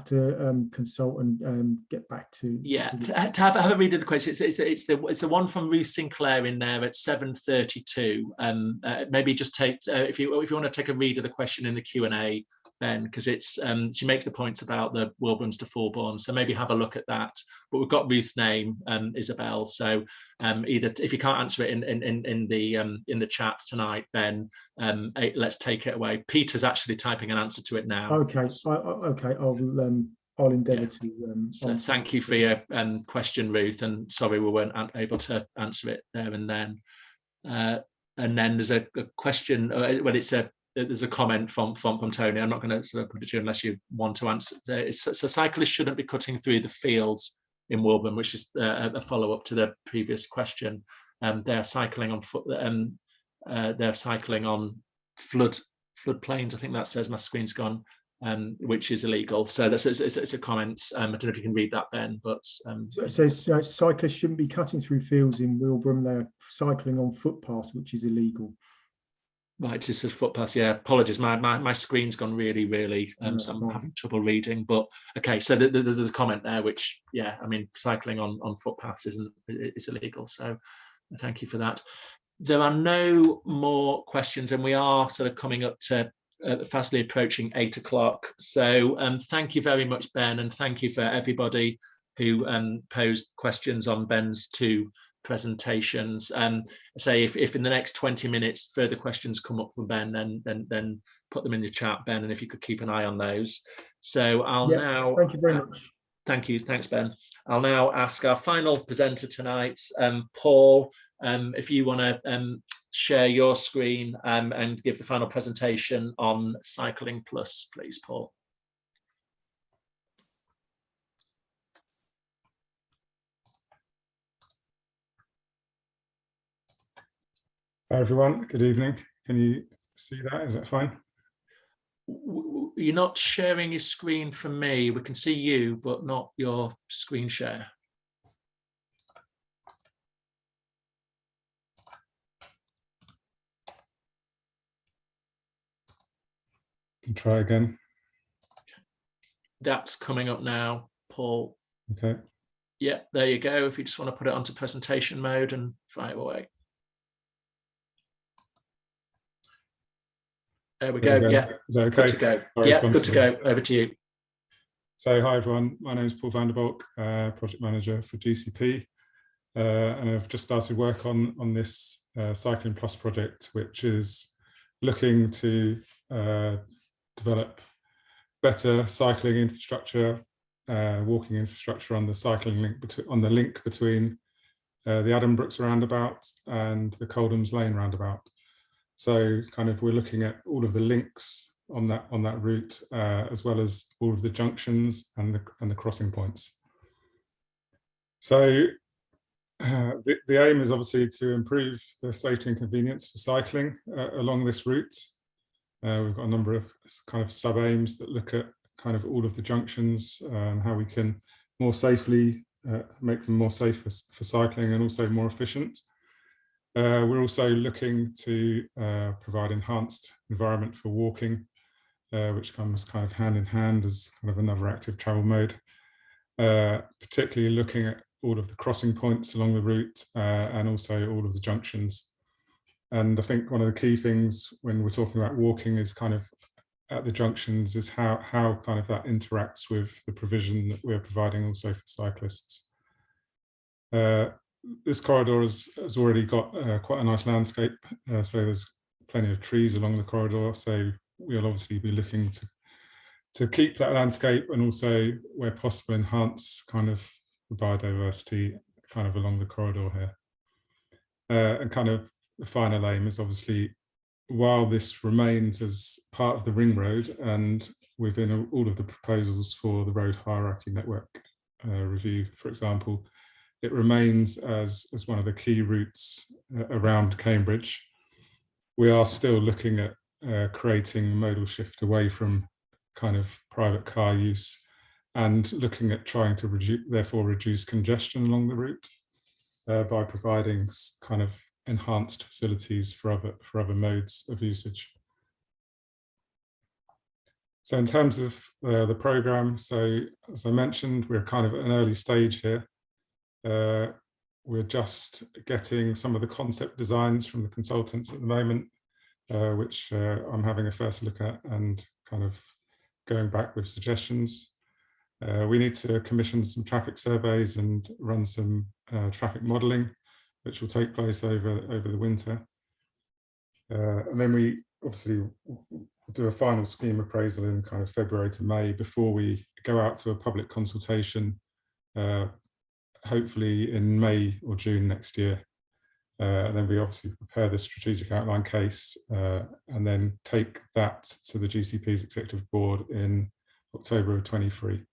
to consult and get back to. Yeah, to have a read of the question. It's the one from Ruth Sinclair in there at 7:32. Maybe just take if you want to take a read of the question in the Q&A, then, because it's she makes the points about the Wilbrahams to Fulbourn, so maybe have a look at that. But we've got Ruth's name, Isabel. So either if you can't answer it in the chat tonight, then let's take it away. Peter's actually typing an answer to it now. Okay, okay, I'll endeavour to. So thank you for your question, Ruth, and sorry we weren't able to answer it there and then. And then there's a question. Well, there's a comment from Tony. I'm not going to sort of put it to you unless you want to answer. So cyclists shouldn't be cutting through the fields in Wilburn, which is a follow-up to the previous question. They're cycling on foot. They're cycling on floodplains. I think that says my screen's gone. Which is illegal. So it's a comment. I don't know if you can read that, Ben. But so it says cyclists shouldn't be cutting through fields in Wilbraham. They're cycling on footpaths, which is illegal. Right, this is footpaths. Yeah, apologies. My screen's gone really. So I'm having trouble reading. But okay, so there's a comment there, which I mean, cycling on footpaths is illegal. So thank you for that. There are no more questions, and we are sort of coming up to fastly approaching 8 o'clock. So thank you very much, Ben, and thank you for everybody who posed questions on Ben's 2 presentations. Say if in the next 20 minutes further questions come up from Ben, then put them in the chat, Ben, and if you could keep an eye on those. So I'll now. Thank you very much. Thank you. Thanks, Ben. I'll now ask our final presenter tonight, Paul, if you want to share your screen and give the final presentation on Cycling Plus, please, Paul. Hi everyone, good evening. Can you see that? Is that fine? You're not sharing your screen from me. We can see you, but not your screen share. Can try again. That's coming up now, Paul. Okay. Yeah, there you go. If you just want to put it onto presentation mode and fire away. There we go. Yeah, is that okay? Good to go. Sorry, yeah, good to go. Over to you. So hi everyone, my name is Paul van der Balk, project manager for GCP, and I've just started work on this Cycling Plus project, which is looking to develop better cycling infrastructure, walking infrastructure on the cycling link between the Addenbrooks roundabout and the Coldham's Lane roundabout. So kind of we're looking at all of the links on that route, as well as all of the junctions and the crossing points. So the aim is obviously to improve the safety and convenience for cycling along this route. We've got a number of kind of sub-aims that look at kind of all of the junctions, how we can more safely make them more safe for cycling and also more efficient. We're also looking to provide enhanced environment for walking which comes kind of hand in hand as kind of another active travel mode, particularly looking at all of the crossing points along the route and also all of the junctions. And I think one of the key things when we're talking about walking is kind of at the junctions is how kind of that interacts with the provision that we're providing also for cyclists. This corridor has already got quite a nice landscape, so there's plenty of trees along the corridor, so we'll obviously be looking to keep that landscape and also where possible enhance kind of the biodiversity kind of along the corridor here. And kind of the final aim is obviously, while this remains as part of the ring road and within all of the proposals for the road hierarchy network review, for example, it remains as one of the key routes around Cambridge. We are still looking at creating a modal shift away from kind of private car use and looking at trying to reduce congestion along the route by providing kind of enhanced facilities for other modes of usage. So in terms of the programme, so as I mentioned, we're kind of at an early stage here. We're just getting some of the concept designs from the consultants at the moment, which I'm having a first look at and kind of going back with suggestions. We need to commission some traffic surveys and run some traffic modelling, which will take place over the winter. And then we obviously do a final scheme appraisal in kind of February to May before we go out to a public consultation, hopefully in May or June next year. And then we obviously prepare the strategic outline case and then take that to the GCP's executive board in October of 23.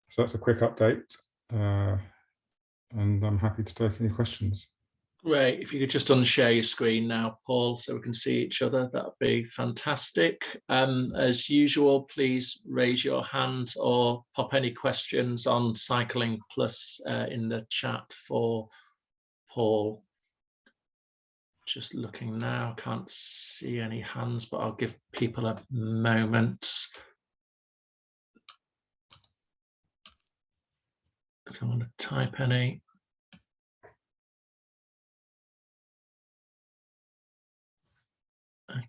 So that's a quick update. And I'm happy to take any questions. Great. If you could just unshare your screen now, Paul, so we can see each other, that would be fantastic. As usual, please raise your hand or pop any questions on Cycling Plus in the chat for Paul. Just looking now, can't see any hands, but I'll give people a moment. If I want to type any.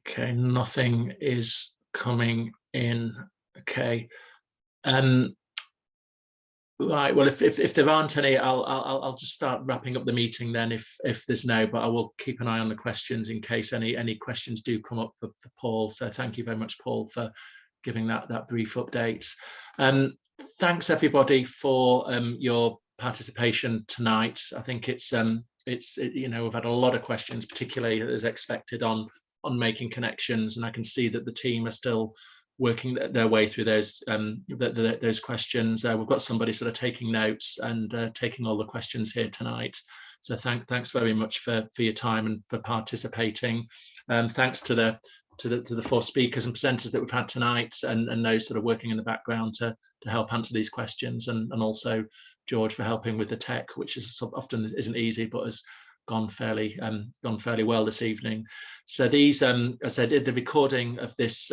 Okay, nothing is coming in. Okay. Right. Well, if there aren't any, I'll just start wrapping up the meeting then. If there's no, but I will keep an eye on the questions in case any questions do come up for Paul. So thank you very much, Paul, for giving that brief update. Thanks everybody for your participation tonight. I think it's you know, we've had a lot of questions, particularly as expected on making connections, and I can see that the team are still working their way through those questions. We've got somebody sort of taking notes and taking all the questions here tonight. So thanks very much for your time and for participating. Thanks to the four speakers and presenters that we've had tonight, and those sort of working in the background to help answer these questions, and also George for helping with the tech, which is often isn't easy, but has gone fairly well this evening. So these, as I said, the recording of this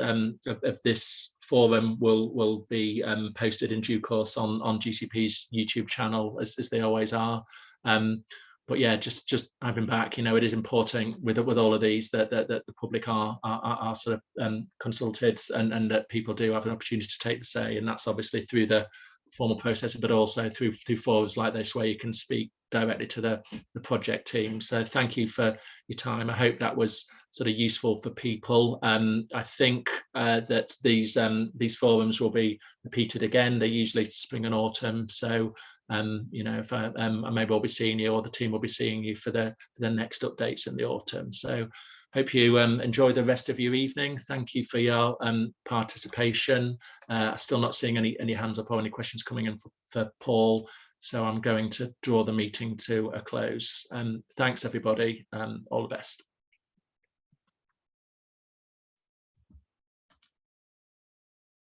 forum will be posted in due course on GCP's YouTube channel, as they always are. But yeah, just having back, you know, it is important with all of these that the public are sort of consulted, and that people do have an opportunity to take the say, and that's obviously through the formal process, but also through forums like this where you can speak directly to the project team. So thank you for your time. I hope that was sort of useful for people. I think that these forums will be repeated again. They're usually spring and autumn. So you know, if maybe I'll be seeing you, or the team will be seeing you for the next updates in the autumn. So hope you enjoy the rest of your evening. Thank you for your participation. Still not seeing any hands up or any questions coming in for Paul. So I'm going to draw the meeting to a close. Thanks everybody. All the best.